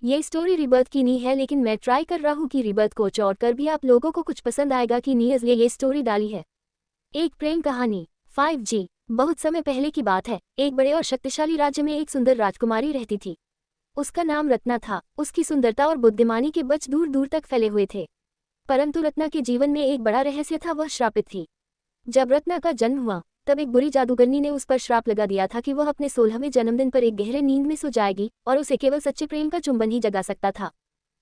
ये story rebirth की नहीं है, लेकिन मैं ट्राई कर रहा हूँ कि रिबर्थ को चौड़ कर भी आप लोगों को कुछ पसंद आएगा कि नहीं, इसलिए ये स्टोरी डाली है। एक प्रेम कहानी। 5G। बहुत समय पहले की बात है। एक बड़े और शक्तिशाली राज्य में एक सुंदर राजकुमारी रहती थी। उसका नाम रत्ना था। उसकी सुंदरता और बुद्धिमानी के बच दूर दूर तक फैले हुए थे। परंतु रत्ना के जीवन में एक बड़ा रहस्य था, वह श्रापित थी। जब रत्ना का जन्म हुआ तब एक बुरी जादूगरनी ने उस पर श्राप लगा दिया था कि वह अपने 16वें जन्मदिन पर एक गहरे नींद में सो जाएगी और उसे केवल सच्चे प्रेम का चुंबन ही जगा सकता था।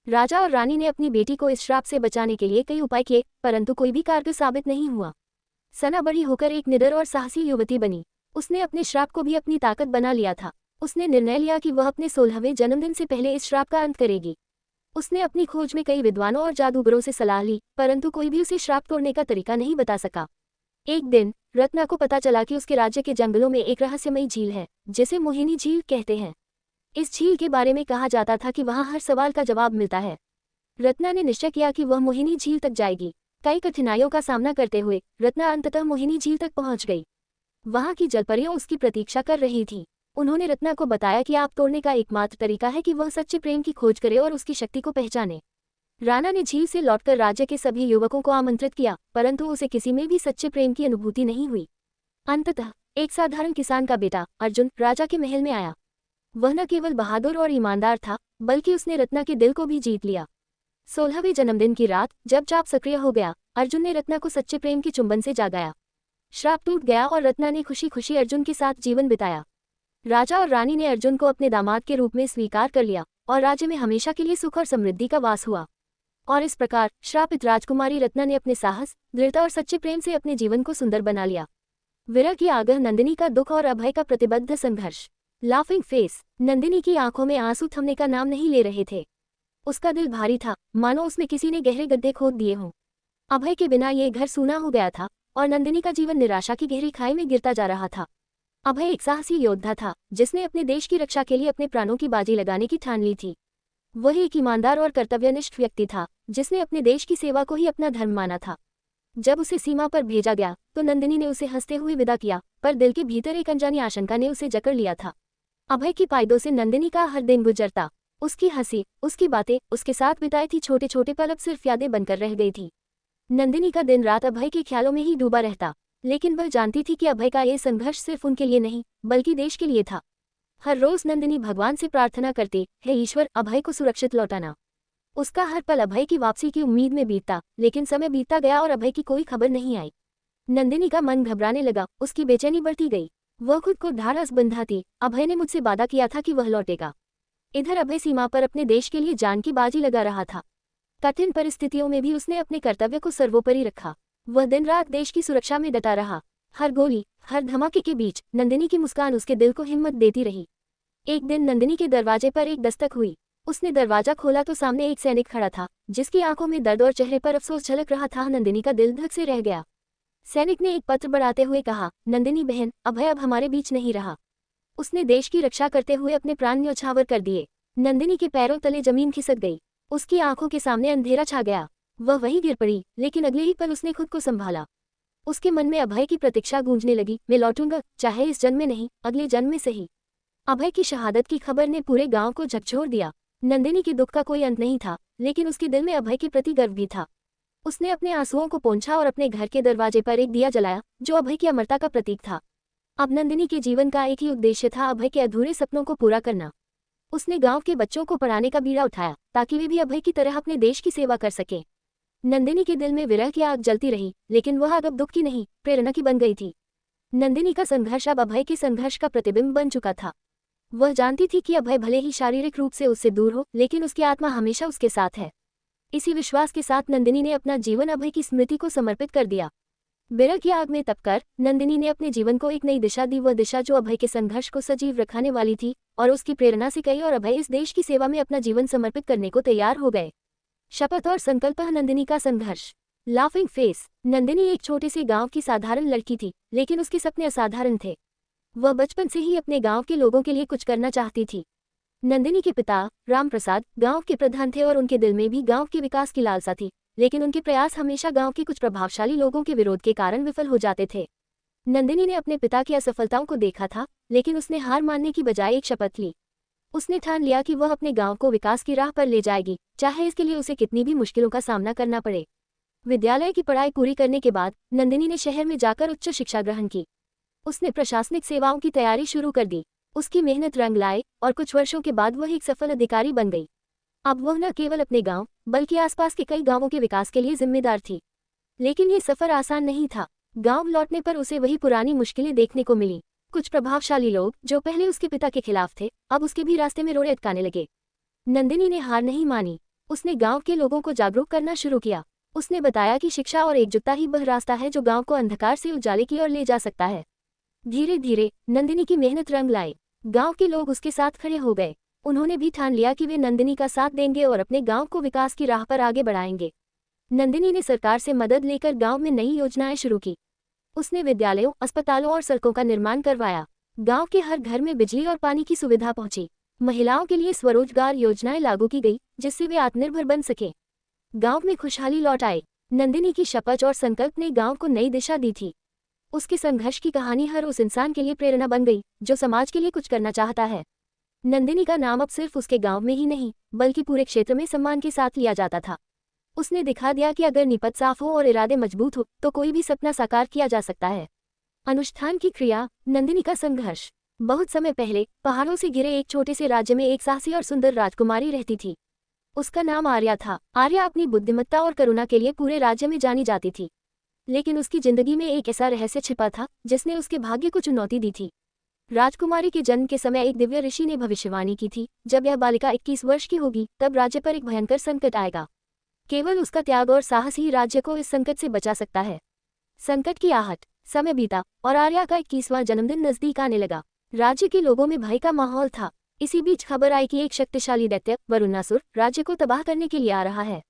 राजा और रानी ने अपनी बेटी को इस श्राप से बचाने के लिए कई उपाय किए, परंतु कोई भी कारगर साबित नहीं हुआ। सना बड़ी होकर एक निडर और साहसी युवती बनी। उसने अपने श्राप को भी अपनी ताकत बना लिया था। उसने निर्णय लिया कि वह अपने 16वें जन्मदिन से पहले इस श्राप का अंत करेगी। उसने अपनी खोज में कई विद्वानों और जादूगरों से सलाह ली, परंतु कोई भी उसे श्राप तोड़ने का तरीका नहीं बता सका। एक दिन रत्ना को पता चला कि उसके राज्य के जंगलों में एक रहस्यमयी झील है, जिसे मोहिनी झील कहते हैं। इस झील के बारे में कहा जाता था कि वहां हर सवाल का जवाब मिलता है। रत्ना ने निश्चय किया कि वह मोहिनी झील तक जाएगी। कई कठिनाइयों का सामना करते हुए रत्ना अंततः मोहिनी झील तक पहुंच गई। वहां की जलपरियां उसकी प्रतीक्षा कर रही थीं। उन्होंने रत्ना को बताया कि आप तोड़ने का एकमात्र तरीका है कि वह सच्चे प्रेम की खोज करे और उसकी शक्ति को पहचाने। राणा ने झील से लौटकर राज्य के सभी युवकों को आमंत्रित किया, परंतु उसे किसी में भी सच्चे प्रेम की अनुभूति नहीं हुई। अंततः एक साधारण किसान का बेटा अर्जुन राजा के महल में आया। वह न केवल बहादुर और ईमानदार था, बल्कि उसने रत्ना के दिल को भी जीत लिया। 16वें जन्मदिन की रात जब चाप सक्रिय हो गया, अर्जुन ने रत्ना को सच्चे प्रेम के चुंबन से जागाया। श्राप टूट गया और रत्ना ने खुशी खुशी अर्जुन के साथ जीवन बिताया। राजा और रानी ने अर्जुन को अपने दामाद के रूप में स्वीकार कर लिया और राज्य में हमेशा के लिए सुख और समृद्धि का वास हुआ। और इस प्रकार श्रापित राजकुमारी रत्ना ने अपने साहस, दृढ़ता और सच्चे प्रेम से अपने जीवन को सुंदर बना लिया। विरह की आगह, नंदिनी का दुख और अभय का प्रतिबद्ध संघर्ष। Laughing face. नंदिनी की आंखों में आंसू थमने का नाम नहीं ले रहे थे। उसका दिल भारी था, मानो उसमें किसी ने गहरे गड्ढे खोद दिए हों। अभय के बिना ये घर सूना हो गया था और नंदिनी का जीवन निराशा की गहरी खाई में गिरता जा रहा था। अभय एक साहसी योद्धा था, जिसने अपने देश की रक्षा के लिए अपने प्राणों की बाजी लगाने की ठान ली थी। वह एक ईमानदार और कर्तव्यनिष्ठ व्यक्ति था, जिसने अपने देश की सेवा को ही अपना धर्म माना था। जब उसे सीमा पर भेजा गया तो नंदिनी ने उसे हंसते हुए विदा किया, पर दिल के भीतर एक अनजानी आशंका ने उसे जकड़ लिया था। अभय की पायदों से नंदिनी का हर दिन गुजरता। उसकी हंसी, उसकी बातें, उसके साथ बिताई थी छोटे छोटे पल अब सिर्फ यादें बनकर रह गई थी। नंदिनी का दिन रात अभय के ख्यालों में ही डूबा रहता, लेकिन वह जानती थी कि अभय का ये संघर्ष सिर्फ उनके लिए नहीं, बल्कि देश के लिए था। हर रोज नंदिनी भगवान से प्रार्थना करती, हे ईश्वर, अभय को सुरक्षित लौटाना। उसका हर पल अभय की वापसी की उम्मीद में बीतता, लेकिन समय बीतता गया और अभय की कोई खबर नहीं आई। नंदिनी का मन घबराने लगा, उसकी बेचैनी बढ़ती गई। वह खुद को ढाढ़स बंधाती, अभय ने मुझसे वादा किया था कि वह लौटेगा। इधर अभय सीमा पर अपने देश के लिए जान की बाजी लगा रहा था। कठिन परिस्थितियों में भी उसने अपने कर्तव्य को सर्वोपरि रखा। वह दिन रात देश की सुरक्षा में डटा रहा। हर गोली, हर धमाके के बीच नंदिनी की मुस्कान उसके दिल को हिम्मत देती रही। एक दिन नंदिनी के दरवाजे पर एक दस्तक हुई। उसने दरवाजा खोला तो सामने एक सैनिक खड़ा था, जिसकी आंखों में दर्द और चेहरे पर अफसोस झलक रहा था। नंदिनी का दिल धक से रह गया। सैनिक ने एक पत्र बढ़ाते हुए कहा, नंदिनी बहन, अभय अब हमारे बीच नहीं रहा। उसने देश की रक्षा करते हुए अपने प्राण न्यौछावर कर दिए। नंदिनी के पैरों तले जमीन खिसक गई। उसकी आंखों के सामने अंधेरा छा गया। वह वहीं गिर पड़ी, लेकिन अगले ही पल उसने खुद को संभाला। उसके मन में अभय की प्रतीक्षा गूंजने लगी, मैं लौटूंगा, चाहे इस जन्म में नहीं, अगले जन्म में सही। अभय की शहादत की खबर ने पूरे गांव को झकझोर दिया। नंदिनी के दुख का कोई अंत नहीं था, लेकिन उसके दिल में अभय के प्रति गर्व भी था। उसने अपने आंसुओं को पोंछा और अपने घर के दरवाजे पर एक दिया जलाया, जो अभय की अमरता का प्रतीक था। अब नंदिनी के जीवन का एक ही उद्देश्य था, अभय के अधूरे सपनों को पूरा करना। उसने गांव के बच्चों को पढ़ाने का बीड़ा उठाया, ताकि वे भी अभय की तरह अपने देश की सेवा कर सकें। नंदिनी के दिल में विरह की आग जलती रही, लेकिन वह आग अब दुख की नहीं, प्रेरणा की बन गई थी। नंदिनी का संघर्ष अब अभय के संघर्ष का प्रतिबिंब बन चुका था। वह जानती थी कि अभय भले ही शारीरिक रूप से उससे दूर हो, लेकिन उसकी आत्मा हमेशा उसके साथ है। इसी विश्वास के साथ नंदिनी ने अपना जीवन अभय की स्मृति को समर्पित कर दिया। विरह की आग में तपकर नंदिनी ने अपने जीवन को एक नई दिशा दी, वह दिशा जो अभय के संघर्ष को सजीव रखने वाली थी। और उसकी प्रेरणा से कई और अभय इस देश की सेवा में अपना जीवन समर्पित करने को तैयार हो गए। शपथ और संकल्प। नंदिनी का संघर्ष। Laughing face. नंदिनी एक छोटे से गांव की साधारण लड़की थी, लेकिन उसके सपने असाधारण थे। वह बचपन से ही अपने गांव के लोगों के लिए कुछ करना चाहती थी। नंदिनी के पिता राम प्रसाद गांव के प्रधान थे और उनके दिल में भी गांव के विकास की लालसा थी, लेकिन उनके प्रयास हमेशा गांव के कुछ प्रभावशाली लोगों के विरोध के कारण विफल हो जाते थे। नंदिनी ने अपने पिता की असफलताओं को देखा था, लेकिन उसने हार मानने की बजाय एक शपथ ली। उसने ठान लिया कि वह अपने गांव को विकास की राह पर ले जाएगी, चाहे इसके लिए उसे कितनी भी मुश्किलों का सामना करना पड़े। विद्यालय की पढ़ाई पूरी करने के बाद नंदिनी ने शहर में जाकर उच्च शिक्षा ग्रहण की। उसने प्रशासनिक सेवाओं की तैयारी शुरू कर दी। उसकी मेहनत रंग लाए और कुछ वर्षों के बाद वह एक सफल अधिकारी बन गई। अब वह न केवल अपने गांव बल्कि आसपास के कई गांवों के विकास के लिए जिम्मेदार थी। लेकिन ये सफर आसान नहीं था। गांव लौटने पर उसे वही पुरानी मुश्किलें देखने को मिली। कुछ प्रभावशाली लोग जो पहले उसके पिता के खिलाफ थे, अब उसके भी रास्ते में रोड़े अटकाने लगे। नंदिनी ने हार नहीं मानी। उसने गांव के लोगों को जागरूक करना शुरू किया। उसने बताया कि शिक्षा और एकजुटता ही वह रास्ता है जो गांव को अंधकार से उजाले की ओर ले जा सकता है। धीरे धीरे नंदिनी की मेहनत रंग लाई। गांव के लोग उसके साथ खड़े हो गए। उन्होंने भी ठान लिया कि वे नंदिनी का साथ देंगे और अपने गांव को विकास की राह पर आगे बढ़ाएंगे। नंदिनी ने सरकार से मदद लेकर गांव में नई योजनाएं शुरू की। उसने विद्यालयों, अस्पतालों और सड़कों का निर्माण करवाया। गांव के हर घर में बिजली और पानी की सुविधा पहुंची। महिलाओं के लिए स्वरोजगार योजनाएं लागू की गई, जिससे वे आत्मनिर्भर बन सके। गांव में खुशहाली लौट आई। नंदिनी की शपथ और संकल्प ने गांव को नई दिशा दी थी। उसके संघर्ष की कहानी हर उस इंसान के लिए प्रेरणा बन गई जो समाज के लिए कुछ करना चाहता है। नंदिनी का नाम अब सिर्फ उसके गांव में ही नहीं बल्कि पूरे क्षेत्र में सम्मान के साथ लिया जाता था। उसने दिखा दिया कि अगर नियत साफ हो और इरादे मजबूत हो तो कोई भी सपना साकार किया जा सकता है। अनुष्ठान की क्रिया, नंदिनी का संघर्ष। बहुत समय पहले पहाड़ों से घिरे एक छोटे से राज्य में एक साहसी और सुंदर राजकुमारी रहती थी। उसका नाम आर्या था। आर्या अपनी बुद्धिमत्ता और करुणा के लिए पूरे राज्य में जानी जाती थी। लेकिन उसकी जिंदगी में एक ऐसा रहस्य छिपा था जिसने उसके भाग्य को चुनौती दी थी। राजकुमारी के जन्म के समय एक दिव्य ऋषि ने भविष्यवाणी की थी, जब यह बालिका 21 वर्ष की होगी तब राज्य पर एक भयंकर संकट आएगा। केवल उसका त्याग और साहस ही राज्य को इस संकट से बचा सकता है। संकट की आहट। समय बीता और आर्या का 21वां जन्मदिन नजदीक आने लगा। राज्य के लोगों में भय का माहौल था। इसी बीच खबर आई कि एक शक्तिशाली दैत्य वरुणासुर राज्य को तबाह करने के लिए आ रहा है।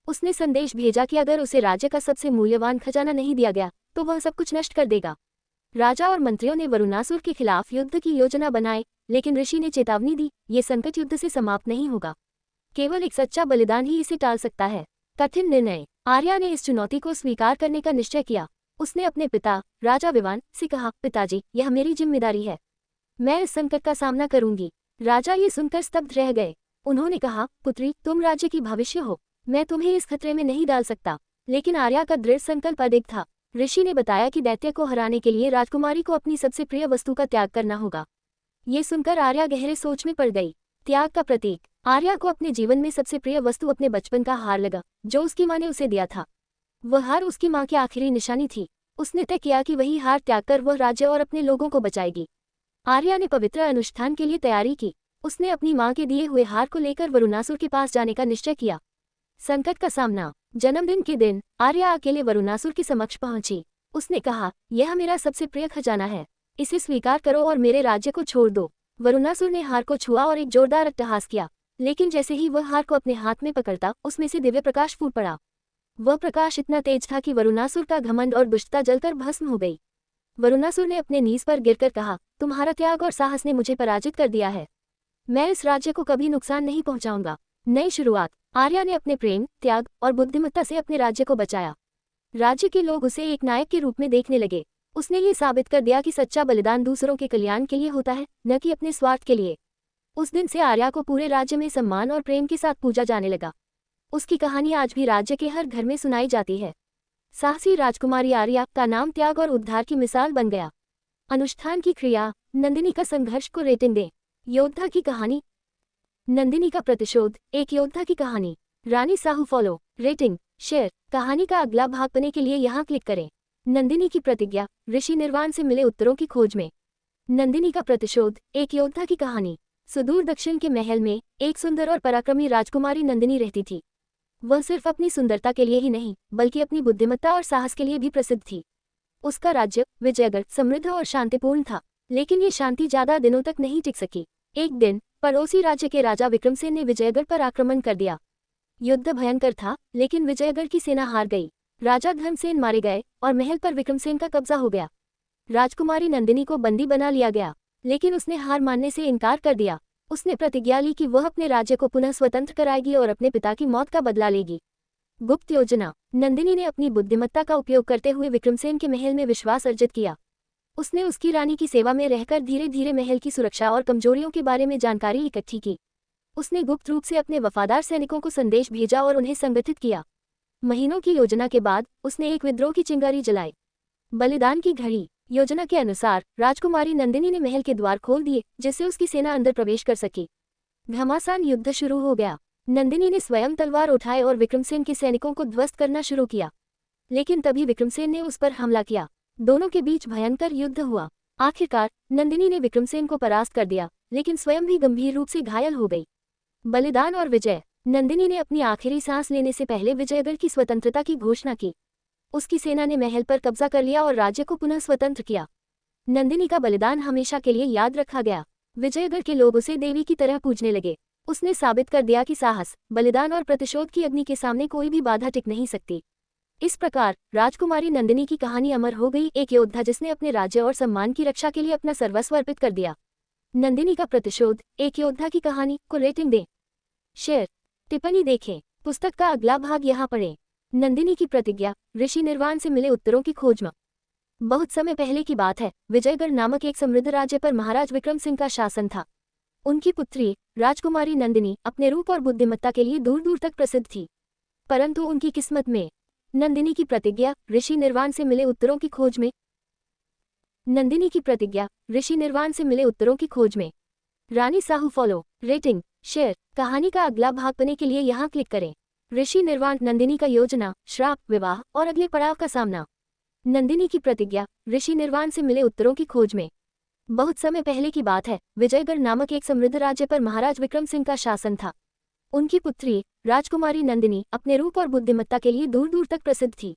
उसने संदेश भेजा कि अगर उसे राज्य का सबसे मूल्यवान खजाना नहीं दिया गया तो वह सब कुछ नष्ट कर देगा। राजा और मंत्रियों ने वरुणासुर के खिलाफ युद्ध की योजना बनाई, लेकिन ऋषि ने चेतावनी दी, ये संकट युद्ध से समाप्त नहीं होगा। केवल एक सच्चा बलिदान ही इसे टाल सकता है। कठिन निर्णय। आर्या ने इस चुनौती को स्वीकार करने का निश्चय किया। उसने अपने पिता राजा विवान से कहा, पिताजी, यह मेरी जिम्मेदारी है। मैं इस संकट का सामना करूंगी। राजा ये सुनकर स्तब्ध रह गए। उन्होंने कहा, पुत्री, तुम राज्य की भविष्य हो। मैं तुम्हें इस खतरे में नहीं डाल सकता। लेकिन आर्या का दृढ़ संकल्प अडिग था। ऋषि ने बताया कि दैत्य को हराने के लिए राजकुमारी को अपनी सबसे प्रिय वस्तु का त्याग करना होगा। ये सुनकर आर्या गहरे सोच में पड़ गई। त्याग का प्रतीक। आर्या को अपने जीवन में सबसे प्रिय वस्तु अपने बचपन का हार लगा, जो उसकी माँ ने उसे दिया था। वह हार उसकी माँ की आखिरी निशानी थी। उसने तय किया कि वही हार त्याग कर वह राज्य और अपने लोगों को बचाएगी। आर्या ने पवित्र अनुष्ठान के लिए तैयारी की। उसने अपनी माँ के दिए हुए हार को लेकर वरुणासुर के पास जाने का निश्चय किया। संकट का सामना। जन्मदिन के दिन आर्या अकेले वरुणासुर के समक्ष पहुंची। उसने कहा, यह मेरा सबसे प्रिय खजाना है। इसे स्वीकार करो और मेरे राज्य को छोड़ दो। वरुणासुर ने हार को छुआ और एक जोरदार अट्टहास किया। लेकिन जैसे ही वह हार को अपने हाथ में पकड़ता, उसमें से दिव्य प्रकाश फूट पड़ा। वह प्रकाश इतना तेज था कि वरुणासुर का घमंड और दुष्टता जलकर भस्म हो गई। वरुणासुर ने अपने नीज पर गिरकर कहा, तुम्हारा त्याग और साहस ने मुझे पराजित कर दिया है। मैं इस राज्य को कभी नुकसान नहीं पहुंचाऊंगा। नई शुरुआत। आर्या ने अपने प्रेम, त्याग और बुद्धिमत्ता से अपने राज्य को बचाया। राज्य के लोग उसे एक नायक के रूप में देखने लगे। उसने ये साबित कर दिया कि सच्चा बलिदान दूसरों के कल्याण के लिए होता है, न कि अपने स्वार्थ के लिए। उस दिन से आर्या को पूरे राज्य में सम्मान और प्रेम के साथ पूजा जाने लगा। उसकी कहानी आज भी राज्य के हर घर में सुनाई जाती है। साहसी राजकुमारी आर्या का नाम त्याग और उद्धार की मिसाल बन गया। अनुष्ठान की क्रिया। नंदिनी का संघर्ष को रेटिंग दें। योद्धा की कहानी। नंदिनी का प्रतिशोध। एक योद्धा की कहानी। रानी साहू फॉलो। Rating, share. कहानी का अगला भाग पाने के लिए यहाँ क्लिक करें। नंदिनी की प्रतिज्ञा। ऋषि निर्वाण से मिले उत्तरों की खोज में। नंदिनी का प्रतिशोध। एक योद्धा की कहानी। सुदूर दक्षिण के महल में एक सुंदर और पराक्रमी राजकुमारी नंदिनी रहती थी। वह सिर्फ अपनी सुंदरता के लिए ही नहीं बल्कि अपनी बुद्धिमत्ता और साहस के लिए भी प्रसिद्ध थी। उसका राज्य विजयगढ़ समृद्ध और शांतिपूर्ण था, लेकिन ये शांति ज्यादा दिनों तक नहीं टिक सकी। एक दिन पड़ोसी राज्य के राजा विक्रमसेन ने विजयगढ़ पर आक्रमण कर दिया। युद्ध भयंकर था, लेकिन विजयगढ़ की सेना हार गई। राजा धर्मसेन मारे गए और महल पर विक्रमसेन का कब्जा हो गया। राजकुमारी नंदिनी को बंदी बना लिया गया, लेकिन उसने हार मानने से इनकार कर दिया। उसने प्रतिज्ञा ली कि वह अपने राज्य को पुनः स्वतंत्र कराएगी और अपने पिता की मौत का बदला लेगी। गुप्त योजना। नंदिनी ने अपनी बुद्धिमत्ता का उपयोग करते हुए विक्रमसेन के महल में विश्वास अर्जित किया। उसने उसकी रानी की सेवा में रहकर धीरे धीरे महल की सुरक्षा और कमजोरियों के बारे में जानकारी इकट्ठी की। उसने गुप्त रूप से अपने वफादार सैनिकों को संदेश भेजा और उन्हें संगठित किया। महीनों की योजना के बाद उसने एक विद्रोह की चिंगारी जलाई। बलिदान की घड़ी। योजना के अनुसार राजकुमारी नंदिनी ने महल के द्वार खोल दिए जिससे उसकी सेना अंदर प्रवेश कर सकी। घमासान युद्ध शुरू हो गया। नंदिनी ने स्वयं तलवार उठाए और विक्रमसेन के सैनिकों को ध्वस्त करना शुरू किया, लेकिन तभी विक्रमसेन ने उस पर हमला किया। दोनों के बीच भयंकर युद्ध हुआ। आखिरकार नंदिनी ने विक्रमसेन को परास्त कर दिया, लेकिन स्वयं भी गंभीर रूप से घायल हो गई। बलिदान और विजय। नंदिनी ने अपनी आखिरी सांस लेने से पहले विजयगढ़ की स्वतंत्रता की घोषणा की। उसकी सेना ने महल पर कब्जा कर लिया और राज्य को पुनः स्वतंत्र किया। नंदिनी का बलिदान हमेशा के लिए याद रखा गया। विजयगढ़ के लोग उसे देवी की तरह पूजने लगे। उसने साबित कर दिया कि साहस, बलिदान और प्रतिशोध की अग्नि के सामने कोई भी बाधा टिक नहीं सकती। इस प्रकार राजकुमारी नंदिनी की कहानी अमर हो गई, एक योद्धा जिसने अपने राज्य और सम्मान की रक्षा के लिए अपना सर्वस्व अर्पित कर दिया। नंदिनी का प्रतिशोध, एक योद्धा की कहानी को रेटिंग दें, शेयर, टिप्पणी देखें। पुस्तक का अगला भाग यहाँ पढ़ें। नंदिनी की प्रतिज्ञा। ऋषि निर्वाण से मिले उत्तरों की खोज में। बहुत समय पहले की बात है, विजयगढ़ नामक एक समृद्ध राज्य पर महाराज विक्रम सिंह का शासन था। उनकी पुत्री राजकुमारी नंदिनी अपने रूप और बुद्धिमत्ता के लिए दूर दूर तक प्रसिद्ध थी, परंतु उनकी किस्मत में नंदिनी की प्रतिज्ञा ऋषि निर्वाण से मिले उत्तरों की खोज में। नंदिनी की प्रतिज्ञा। ऋषि निर्वाण से मिले उत्तरों की खोज में। रानी साहू फॉलो, रेटिंग, शेयर। कहानी का अगला भाग पाने के लिए यहाँ क्लिक करें। ऋषि निर्वाण। नंदिनी का योजना, श्राप, विवाह और अगले पड़ाव का सामना। नंदिनी की प्रतिज्ञा। ऋषि निर्वाण से मिले उत्तरों की खोज में। बहुत समय पहले की बात है, विजयगढ़ नामक एक समृद्ध राज्य पर महाराज विक्रम सिंह का शासन था। उनकी पुत्री राजकुमारी नंदिनी अपने रूप और बुद्धिमत्ता के लिए दूर दूर तक प्रसिद्ध थी,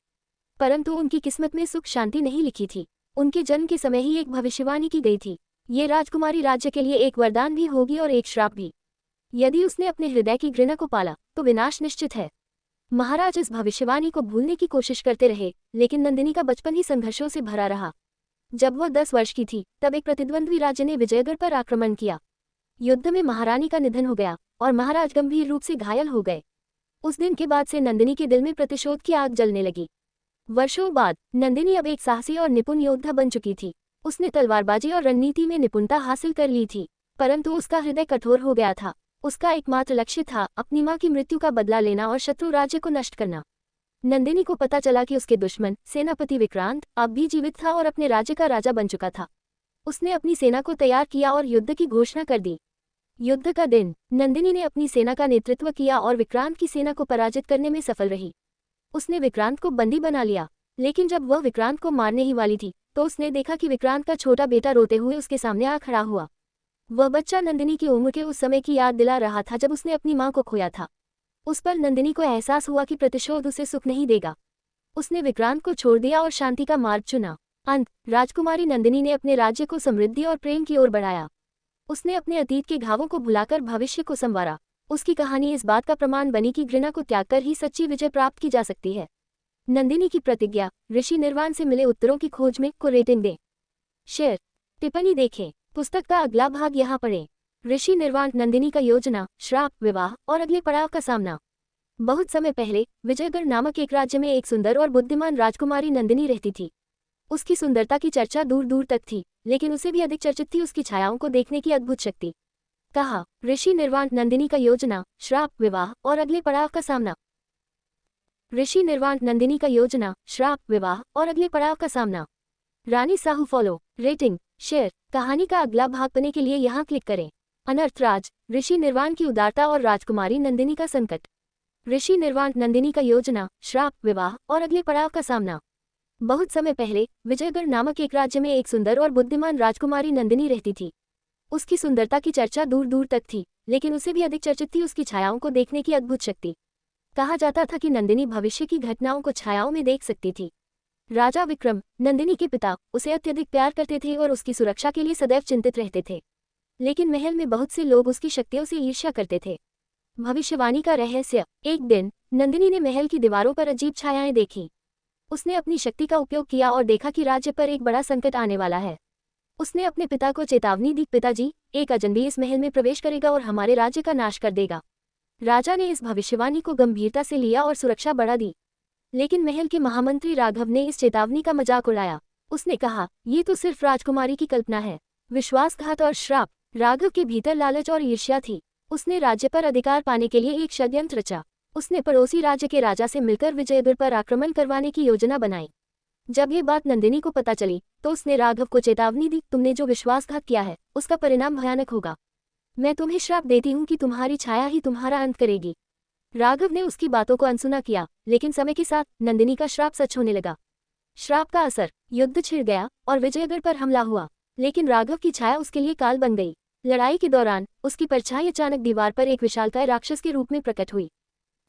परंतु उनकी किस्मत में सुख शांति नहीं लिखी थी। उनके जन्म के समय ही एक भविष्यवाणी की गई थी, ये राजकुमारी राज्य के लिए एक वरदान भी होगी और एक श्राप भी। यदि उसने अपने हृदय की घृणा को पाला तो विनाश निश्चित है। महाराज इस भविष्यवाणी को भूलने की कोशिश करते रहे, लेकिन नंदिनी का बचपन ही संघर्षों से भरा रहा। जब वह 10 वर्ष की थी तब एक प्रतिद्वंद्वी राज्य ने विजयगढ़ पर आक्रमण किया। युद्ध में महारानी का निधन हो गया और महाराज गंभीर रूप से घायल हो गए। उस दिन के बाद से नंदिनी के दिल में प्रतिशोध की आग जलने लगी। वर्षों बाद नंदिनी अब एक साहसी और निपुण योद्धा बन चुकी थी। उसने तलवारबाजी और रणनीति में निपुणता हासिल कर ली थी, परंतु उसका हृदय कठोर हो गया था। उसका एकमात्र लक्ष्य था अपनी मां की मृत्यु का बदला लेना और शत्रु राज्य को नष्ट करना। नंदिनी को पता चला कि उसके दुश्मन सेनापति विक्रांत अब भी जीवित था और अपने राज्य का राजा बन चुका था। उसने अपनी सेना को तैयार किया और युद्ध की घोषणा कर दी। युद्ध का दिन। नंदिनी ने अपनी सेना का नेतृत्व किया और विक्रांत की सेना को पराजित करने में सफल रही। उसने विक्रांत को बंदी बना लिया, लेकिन जब वह विक्रांत को मारने ही वाली थी तो उसने देखा कि विक्रांत का छोटा बेटा रोते हुए उसके सामने आ खड़ा हुआ। वह बच्चा नंदिनी की उम्र के उस समय की याद दिला रहा था जब उसने अपनी मां को खोया था। उस पर नंदिनी को एहसास हुआ कि प्रतिशोध उसे सुख नहीं देगा। उसने विक्रांत को छोड़ दिया और शांति का मार्ग चुना। अंत। राजकुमारी नंदिनी ने अपने राज्य को समृद्धि और प्रेम की ओर बढ़ाया। उसने अपने अतीत के घावों को भुलाकर भविष्य को संवारा। उसकी कहानी इस बात का प्रमाण बनी कि घृणा को त्याग कर ही सच्ची विजय प्राप्त की जा सकती है। नंदिनी की प्रतिज्ञा। ऋषि निर्वाण से मिले उत्तरों की खोज में को रेटिंग दें, शेयर, टिप्पणी देखें। पुस्तक का अगला भाग यहाँ पढ़ें। ऋषि निर्वाण। नंदिनी का योजना, श्राप, विवाह और अगले पड़ाव का सामना। बहुत समय पहले विजयगढ़ नामक एक राज्य में एक सुंदर और बुद्धिमान राजकुमारी नंदिनी रहती थी। उसकी सुंदरता की चर्चा दूर दूर तक थी, लेकिन उसे भी अधिक चर्चित थी उसकी छायाओं को देखने की अद्भुत शक्ति। कहा। ऋषि निर्वाण। नंदिनी का योजना, श्राप, विवाह और अगले पड़ाव का सामना। ऋषि निर्वाण। नंदिनी का योजना, श्राप, विवाह और अगले पड़ाव का सामना। रानी साहू फॉलो, रेटिंग, शेयर। कहानी का अगला भाग पाने के लिए यहाँ क्लिक करें। अनर्थराज। ऋषि निर्वाण की उदारता और राजकुमारी नंदिनी का संकट। ऋषि निर्वाण। नंदिनी का योजना, श्राप, विवाह और अगले पड़ाव का सामना। बहुत समय पहले विजयगढ़ नामक एक राज्य में एक सुंदर और बुद्धिमान राजकुमारी नंदिनी रहती थी। उसकी सुंदरता की चर्चा दूर दूर तक थी, लेकिन उसे भी अधिक चर्चित थी उसकी छायाओं को देखने की अद्भुत शक्ति। कहा जाता था कि नंदिनी भविष्य की घटनाओं को छायाओं में देख सकती थी। राजा विक्रम, नंदिनी के पिता, उसे अत्यधिक प्यार करते थे और उसकी सुरक्षा के लिए सदैव चिंतित रहते थे, लेकिन महल में बहुत से लोग उसकी शक्तियों से ईर्ष्या करते थे। भविष्यवाणी का रहस्य। एक दिन नंदिनी ने महल की दीवारों पर अजीब छायाएं देखी। उसने अपनी शक्ति का उपयोग किया और देखा कि राज्य पर एक बड़ा संकट आने वाला है। उसने अपने पिता को चेतावनी दी, पिताजी, एक अजनबी इस महल में प्रवेश करेगा और हमारे राज्य का नाश कर देगा। राजा ने इस भविष्यवाणी को गंभीरता से लिया और सुरक्षा बढ़ा दी, लेकिन महल के महामंत्री राघव ने इस चेतावनी का मजाक उड़ाया। उसने कहा, ये तो सिर्फ राजकुमारी की कल्पना है। विश्वासघात और श्राप। राघव के भीतर लालच और ईर्ष्या थी। उसने राज्य पर अधिकार पाने के लिए एक षड्यंत्र रचा। उसने पड़ोसी राज्य के राजा से मिलकर विजयगढ़ पर आक्रमण करवाने की योजना बनाई। जब ये बात नंदिनी को पता चली तो उसने राघव को चेतावनी दी, तुमने जो विश्वासघात किया है उसका परिणाम भयानक होगा। मैं तुम्हें श्राप देती हूँ कि तुम्हारी छाया ही तुम्हारा अंत करेगी। राघव ने उसकी बातों को अनसुना किया, लेकिन समय के साथ नंदिनी का श्राप सच होने लगा। श्राप का असर, युद्ध छिड़ गया और विजयगढ़ पर हमला हुआ, लेकिन राघव की छाया उसके लिए काल बन गई। लड़ाई के दौरान उसकी परछाई अचानक दीवार पर एक विशालकाय राक्षस के रूप में प्रकट हुई।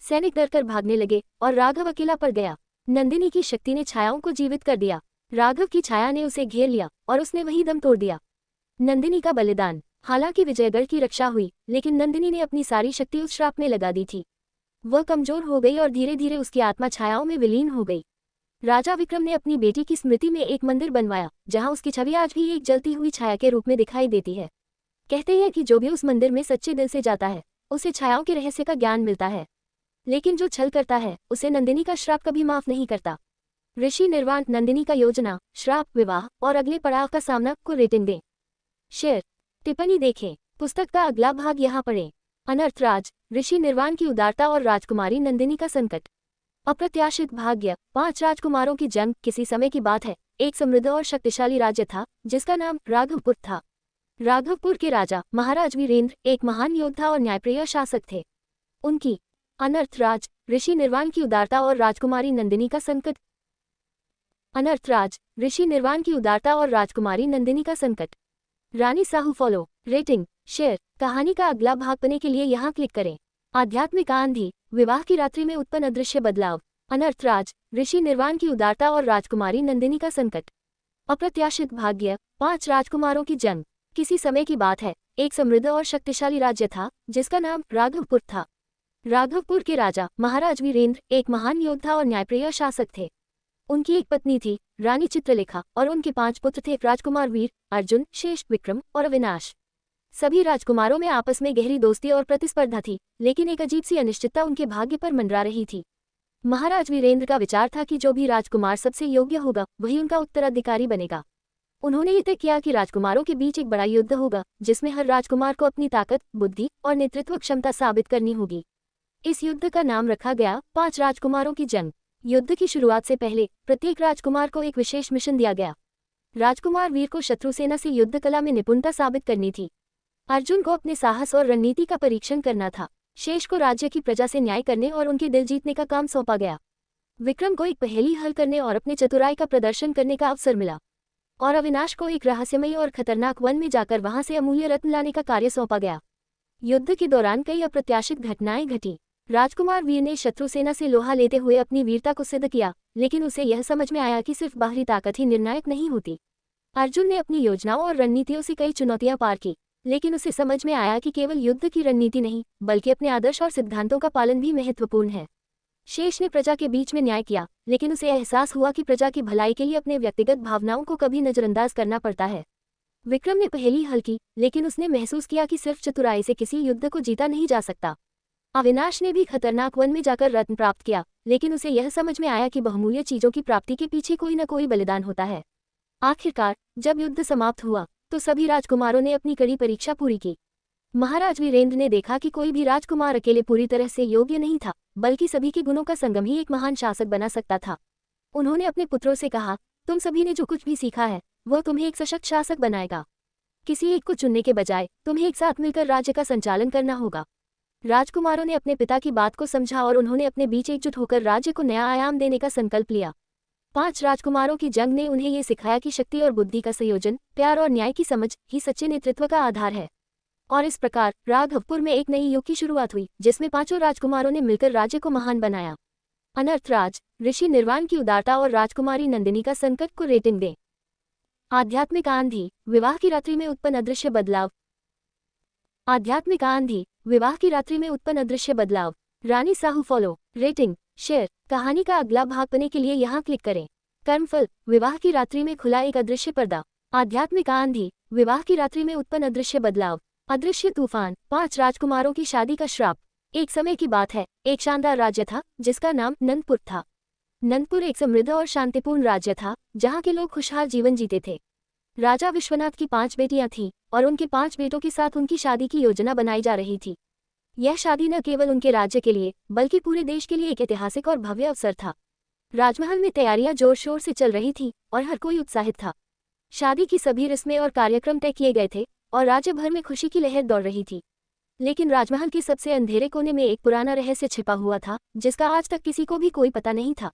सैनिक डरकर भागने लगे और राघव अकेला पड़ गया। नंदिनी की शक्ति ने छायाओं को जीवित कर दिया। राघव की छाया ने उसे घेर लिया और उसने वहीं दम तोड़ दिया। नंदिनी का बलिदान। हालांकि विजयगढ़ की रक्षा हुई, लेकिन नंदिनी ने अपनी सारी शक्ति उस श्राप में लगा दी थी। वह कमजोर हो गई और धीरे धीरे उसकी आत्मा छायाओं में विलीन हो गई। राजा विक्रम ने अपनी बेटी की स्मृति में एक मंदिर बनवाया, जहां उसकी छवि आज भी एक जलती हुई छाया के रूप में दिखाई देती है। कहते हैं कि जो भी उस मंदिर में सच्चे दिल से जाता है उसे छायाओं के रहस्य का ज्ञान मिलता है, लेकिन जो छल करता है उसे नंदिनी का श्राप कभी माफ नहीं करता। ऋषि निर्वाण। नंदिनी का योजना, श्राप, विवाह और अगले पड़ाव का सामना को रेटिंग दें। शेयर, टिप्पणी देखें। पुस्तक का अगला भाग यहाँ पढ़ें। अनर्थराज, ऋषि निर्वाण की उदारता और राजकुमारी नंदिनी का संकट। अप्रत्याशित भाग्य। 5 राजकुमारों की जंग। किसी समय की बात है, एक समृद्ध और शक्तिशाली राज्य था जिसका नाम राघवपुर था। राघवपुर के राजा महाराज वीरेंद्र एक महान योद्धा और न्यायप्रिय शासक थे। उनकी अनर्थराज, ऋषि निर्वाण की उदारता और राजकुमारी नंदिनी का संकट। अनर्थराज, ऋषि निर्वाण की उदारता और राजकुमारी नंदिनी का संकट। Rani Sahu. Follow, rating, share. कहानी का अगला भाग पाने के लिए यहाँ क्लिक करें। आध्यात्मिक आंधी। विवाह की रात्रि में उत्पन्न अदृश्य बदलाव। अनर्थराज, ऋषि निर्वाण की उदारता और राजकुमारी नंदिनी का संकट। अप्रत्याशित भाग्य। 5 राजकुमारों की जंग। किसी समय की बात है, एक समृद्ध और शक्तिशाली राज्य था जिसका नाम राघवपुर था। राघवपुर के राजा महाराज वीरेंद्र एक महान योद्धा और न्यायप्रिय शासक थे। उनकी एक पत्नी थी रानी चित्रलेखा और उनके 5 पुत्र थे, राजकुमार वीर, अर्जुन, शेष, विक्रम और अविनाश। सभी राजकुमारों में आपस में गहरी दोस्ती और प्रतिस्पर्धा थी, लेकिन एक अजीब सी अनिश्चितता उनके भाग्य पर मंडरा रही थी। महाराज वीरेंद्र का विचार था कि जो भी राजकुमार सबसे योग्य होगा वही उनका उत्तराधिकारी बनेगा। उन्होंने ये तय किया कि राजकुमारों के बीच एक बड़ा युद्ध होगा जिसमें हर राजकुमार को अपनी ताकत, बुद्धि और नेतृत्व क्षमता साबित करनी होगी। इस युद्ध का नाम रखा गया 5 राजकुमारों की जंग। युद्ध की शुरुआत से पहले प्रत्येक राजकुमार को एक विशेष मिशन दिया गया। राजकुमार वीर को शत्रु सेना से युद्ध कला में निपुणता साबित करनी थी। अर्जुन को अपने साहस और रणनीति का परीक्षण करना था। शेष को राज्य की प्रजा से न्याय करने और उनके दिल जीतने का काम सौंपा गया। विक्रम को एक पहेली हल करने और अपने चतुराई का प्रदर्शन करने का अवसर मिला, और अविनाश को एक रहस्यमयी और खतरनाक वन में जाकर वहां से अमूल्य रत्न लाने का कार्य सौंपा गया। युद्ध के दौरान कई अप्रत्याशित घटनाएं घटी। राजकुमार वीर ने शत्रु सेना से लोहा लेते हुए अपनी वीरता को सिद्ध किया, लेकिन उसे यह समझ में आया कि सिर्फ बाहरी ताकत ही निर्णायक नहीं होती। अर्जुन ने अपनी योजनाओं और रणनीतियों से कई चुनौतियां पार की, लेकिन उसे समझ में आया कि केवल युद्ध की रणनीति नहीं, बल्कि अपने आदर्श और सिद्धांतों का पालन भी महत्वपूर्ण है। शेष ने प्रजा के बीच में न्याय किया, लेकिन उसे एहसास हुआ कि प्रजा की भलाई के लिए अपने व्यक्तिगत भावनाओं को कभी नजरअंदाज करना पड़ता है। विक्रम ने पहेली हल की, लेकिन उसने महसूस किया कि सिर्फ चतुराई से किसी युद्ध को जीता नहीं जा सकता। अविनाश ने भी खतरनाक वन में जाकर रत्न प्राप्त किया, लेकिन उसे यह समझ में आया कि बहुमूल्य चीजों की प्राप्ति के पीछे कोई न कोई बलिदान होता है। आखिरकार जब युद्ध समाप्त हुआ तो सभी राजकुमारों ने अपनी कड़ी परीक्षा पूरी की। महाराज वीरेंद्र ने देखा कि कोई भी राजकुमार अकेले पूरी तरह से योग्य नहीं था, बल्कि सभी के गुणों का संगम ही एक महान शासक बना सकता था। उन्होंने अपने पुत्रों से कहा, तुम सभी ने जो कुछ भी सीखा है वह तुम्हें एक सशक्त शासक बनाएगा। किसी एक को चुनने के बजाय तुम्हें एक साथ मिलकर राज्य का संचालन करना होगा। राजकुमारों ने अपने पिता की बात को समझा और उन्होंने अपने बीच एकजुट होकर राज्य को नया आयाम देने का संकल्प लिया। 5 राजकुमारों की जंग ने उन्हें ये सिखाया कि शक्ति और बुद्धि का संयोजन, प्यार और न्याय की समझ ही सच्चे नेतृत्व का आधार है। और इस प्रकार राघवपुर में एक नई युग की शुरुआत हुई, जिसमें 5 राजकुमारों ने मिलकर राज्य को महान बनाया। अनर्थराज, ऋषि निर्वाण की उदारता और राजकुमारी नंदिनी का संकट को रेटिंग दें। आध्यात्मिक आंधी। विवाह की रात्रि में उत्पन्न अदृश्य बदलाव। आध्यात्मिक आंधी। विवाह की रात्रि में उत्पन्न अदृश्य बदलाव। Rani Sahu. Follow, rating, share. कहानी का अगला भाग पाने के लिए यहाँ क्लिक करें। कर्मफल। विवाह की रात्रि में खुला एक अदृश्य पर्दा। आध्यात्मिक आंधी। विवाह की रात्रि में उत्पन्न अदृश्य बदलाव। अदृश्य तूफान। 5 राजकुमारों की शादी का श्राप। एक समय की बात है, एक शानदार राज्य था जिसका नाम नंदपुर था। नंदपुर एक समृद्ध और शांतिपूर्ण राज्य था, जहाँ के लोग खुशहाल जीवन जीते थे। राजा विश्वनाथ की 5 बेटियां थीं और उनके 5 बेटों के साथ उनकी शादी की योजना बनाई जा रही थी। यह शादी न केवल उनके राज्य के लिए बल्कि पूरे देश के लिए एक ऐतिहासिक और भव्य अवसर था। राजमहल में तैयारियां जोर शोर से चल रही थी और हर कोई उत्साहित था। शादी की सभी रस्में और कार्यक्रम तय किए गए थे और राज्य भर में खुशी की लहर दौड़ रही थी। लेकिन राजमहल के सबसे अंधेरे कोने में एक पुराना रहस्य छिपा हुआ था, जिसका आज तक किसी को भी कोई पता नहीं था।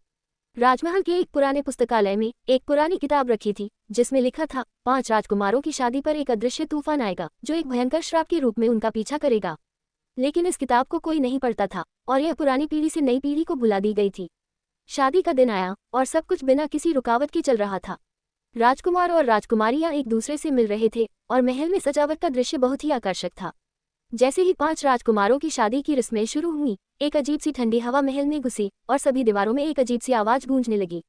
राजमहल के एक पुराने पुस्तकालय में एक पुरानी किताब रखी थी, जिसमें लिखा था 5 राजकुमारों की शादी पर एक अदृश्य तूफान आएगा जो एक भयंकर श्राप के रूप में उनका पीछा करेगा। लेकिन इस किताब को कोई नहीं पढ़ता था और यह पुरानी पीढ़ी से नई पीढ़ी को भुला दी गई थी। शादी का दिन आया और सब कुछ बिना किसी रुकावट के चल रहा था। राजकुमार और राजकुमारियां एक दूसरे से मिल रहे थे और महल में सजावट का दृश्य बहुत ही आकर्षक था। जैसे ही 5 राजकुमारों की शादी की रस्में शुरू हुई, एक अजीब सी ठंडी हवा महल में घुसी और सभी दीवारों में एक अजीब सी आवाज गूंजने लगी।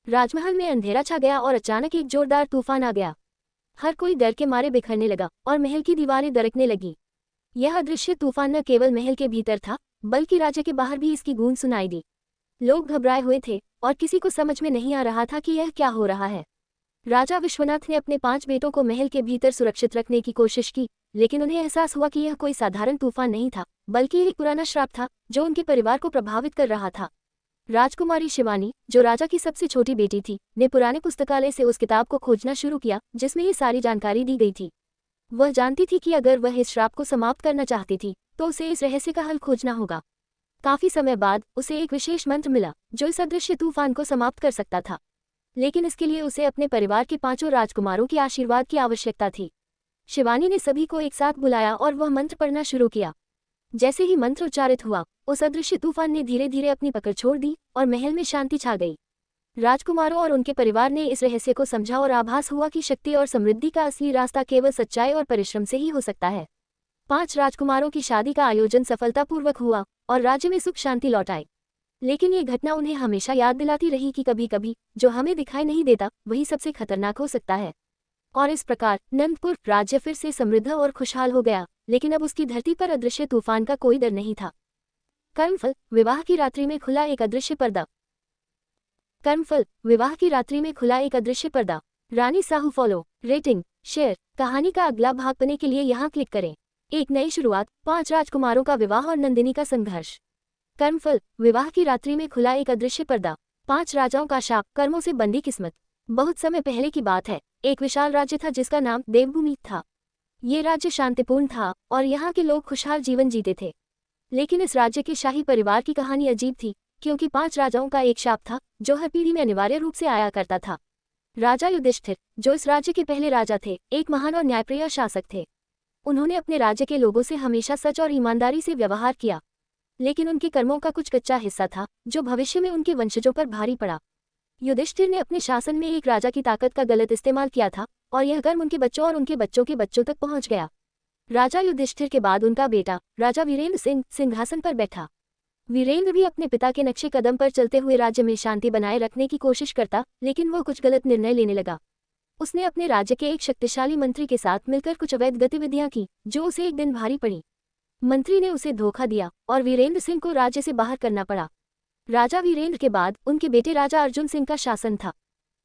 राजमहल में अंधेरा छा गया और अचानक एक जोरदार तूफान आ गया। हर कोई डर के मारे बिखरने लगा और महल की दीवारें दरकने लगी। यह अदृश्य तूफान न केवल महल के भीतर था, बल्कि राज्य के बाहर भी इसकी गूंज सुनाई दी। लोग घबराए हुए थे और किसी को समझ में नहीं आ रहा था कि यह क्या हो रहा है। राजा विश्वनाथ ने अपने 5 बेटों को महल के भीतर सुरक्षित रखने की कोशिश की, लेकिन उन्हें एहसास हुआ कि यह कोई साधारण तूफान नहीं था, बल्कि एक पुराना श्राप था जो उनके परिवार को प्रभावित कर रहा था। राजकुमारी शिवानी, जो राजा की सबसे छोटी बेटी थी, ने पुराने पुस्तकालय से उस किताब को खोजना शुरू किया जिसमें ये सारी जानकारी दी गई थी। वह जानती थी कि अगर वह इस श्राप को समाप्त करना चाहती थी तो उसे इस रहस्य का हल खोजना होगा। काफी समय बाद उसे एक विशेष मंत्र मिला जो इस अदृश्य तूफान को समाप्त कर सकता था, लेकिन इसके लिए उसे अपने परिवार के 5 राजकुमारों के आशीर्वाद की आवश्यकता थी। शिवानी ने सभी को एक साथ बुलाया और वह मंत्र पढ़ना शुरू किया। जैसे ही मंत्र उच्चारित हुआ, उस अदृश्य तूफान ने धीरे धीरे अपनी पकड़ छोड़ दी और महल में शांति छा गई। राजकुमारों और उनके परिवार ने इस रहस्य को समझा और आभास हुआ कि शक्ति और समृद्धि का असली रास्ता केवल सच्चाई और परिश्रम से ही हो सकता है। 5 राजकुमारों की शादी का आयोजन सफलतापूर्वक हुआ और राज्य में सुख शांति लौट आई। लेकिन ये घटना उन्हें हमेशा याद दिलाती रही कि कभी कभी जो हमें दिखाई नहीं देता वही सबसे खतरनाक हो सकता है। और इस प्रकार नंदपुर राज्य फिर से समृद्ध और खुशहाल हो गया, लेकिन अब उसकी धरती पर अदृश्य तूफान का कोई डर नहीं था। कर्मफल, विवाह की रात्रि में खुला एक अदृश्य पर्दा। कर्मफल, विवाह की रात्रि में खुला एक अदृश्य पर्दा। रानी साहू फॉलो, रेटिंग, शेयर। कहानी का अगला भाग पाने के लिए यहाँ क्लिक करें। एक नई शुरुआत, 5 राजकुमारों का विवाह और नंदिनी का संघर्ष। कर्मफल, विवाह की रात्रि में खुला एक अदृश्य पर्दा। 5 राजाओं का शाप, कर्मों से बंधी किस्मत। बहुत समय पहले की बात है, एक विशाल राज्य था जिसका नाम देवभूमि था। ये राज्य शांतिपूर्ण था और यहाँ के लोग खुशहाल जीवन जीते थे। लेकिन इस राज्य के शाही परिवार की कहानी अजीब थी, क्योंकि 5 राजाओं का एक शाप था जो हर पीढ़ी में अनिवार्य रूप से आया करता था। राजा युधिष्ठिर, जो इस राज्य के पहले राजा थे, एक महान और न्यायप्रिय शासक थे। उन्होंने अपने राज्य के लोगों से हमेशा सच और ईमानदारी से व्यवहार किया, लेकिन उनके कर्मों का कुछ कच्चा हिस्सा था जो भविष्य में उनके वंशजों पर भारी पड़ा। युधिष्ठिर ने अपने शासन में एक राजा की ताकत का गलत इस्तेमाल किया था और यह कर्म उनके बच्चों और उनके बच्चों के बच्चों तक पहुंच गया। राजा युधिष्ठिर के बाद उनका बेटा राजा वीरेंद्र सिंह सिंहासन पर बैठा। वीरेंद्र भी अपने पिता के नक्शे कदम पर चलते हुए राज्य में शांति बनाए रखने की कोशिश करता, लेकिन वह कुछ गलत निर्णय लेने लगा। उसने अपने राज्य के एक शक्तिशाली मंत्री के साथ मिलकर कुछ अवैध गतिविधियां की जो उसे एक दिन भारी पड़ी। मंत्री ने उसे धोखा दिया और वीरेंद्र सिंह को राज्य से बाहर करना पड़ा। राजा वीरेंद्र के बाद उनके बेटे राजा अर्जुन सिंह का शासन था।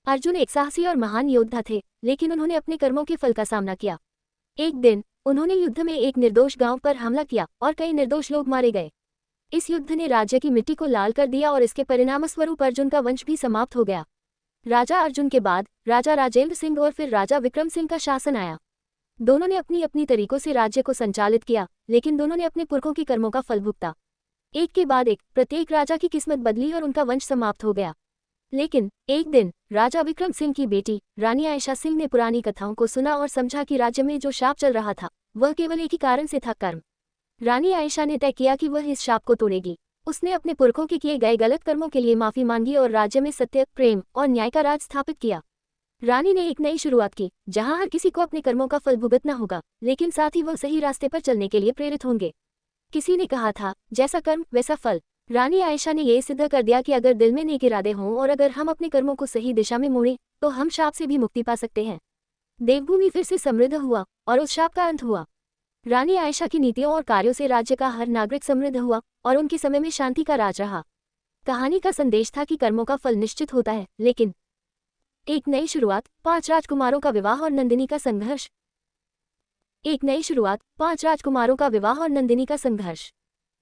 अर्जुन एक साहसी और महान योद्धा थे, लेकिन उन्होंने अपने कर्मों के फल का सामना किया। एक दिन उन्होंने युद्ध में एक निर्दोष गांव पर हमला किया और कई निर्दोष लोग मारे गए। इस युद्ध ने राज्य की मिट्टी को लाल कर दिया और इसके परिणामस्वरूप अर्जुन का वंश भी समाप्त हो गया। राजा अर्जुन के बाद राजा राजेंद्र सिंह और फिर राजा विक्रम सिंह का शासन आया। दोनों ने अपनी अपनी तरीकों से राज्य को संचालित किया, लेकिन दोनों ने अपने पुरखों के कर्मों का फल भुगता। एक के बाद एक प्रत्येक राजा की किस्मत बदली और उनका वंश समाप्त हो गया। लेकिन एक दिन राजा विक्रम सिंह की बेटी रानी आयशा सिंह ने पुरानी कथाओं को सुना और समझा कि राज्य में जो शाप चल रहा था वह केवल एक ही कारण से था, कर्म। रानी आयशा ने तय किया कि वह इस शाप को तोड़ेगी। उसने अपने पुरखों के किए गए गलत कर्मों के लिए माफी मांगी और राज्य में सत्य, प्रेम और न्याय का राज स्थापित किया। रानी ने एक नई शुरुआत की जहां हर किसी को अपने कर्मों का फल भुगतना होगा, लेकिन साथ ही वह सही रास्ते पर चलने के लिए प्रेरित होंगे। किसी ने कहा था, जैसा कर्म वैसा फल। रानी आयशा ने यह सिद्ध कर दिया कि अगर दिल में नेक इरादे हों और अगर हम अपने कर्मों को सही दिशा में मोड़ें तो हम शाप से भी मुक्ति पा सकते हैं। देवभूमि फिर से समृद्ध हुआ और उस शाप का अंत हुआ। रानी आयशा की नीतियों और कार्यों से राज्य का हर नागरिक समृद्ध हुआ और उनके समय में शांति का राज रहा। कहानी का संदेश था कि कर्मों का फल निश्चित होता है, लेकिन एक नई शुरुआत, 5 राजकुमारों का विवाह और नंदिनी का संघर्ष। एक नई शुरुआत, 5 राजकुमारों का विवाह और नंदिनी का संघर्ष।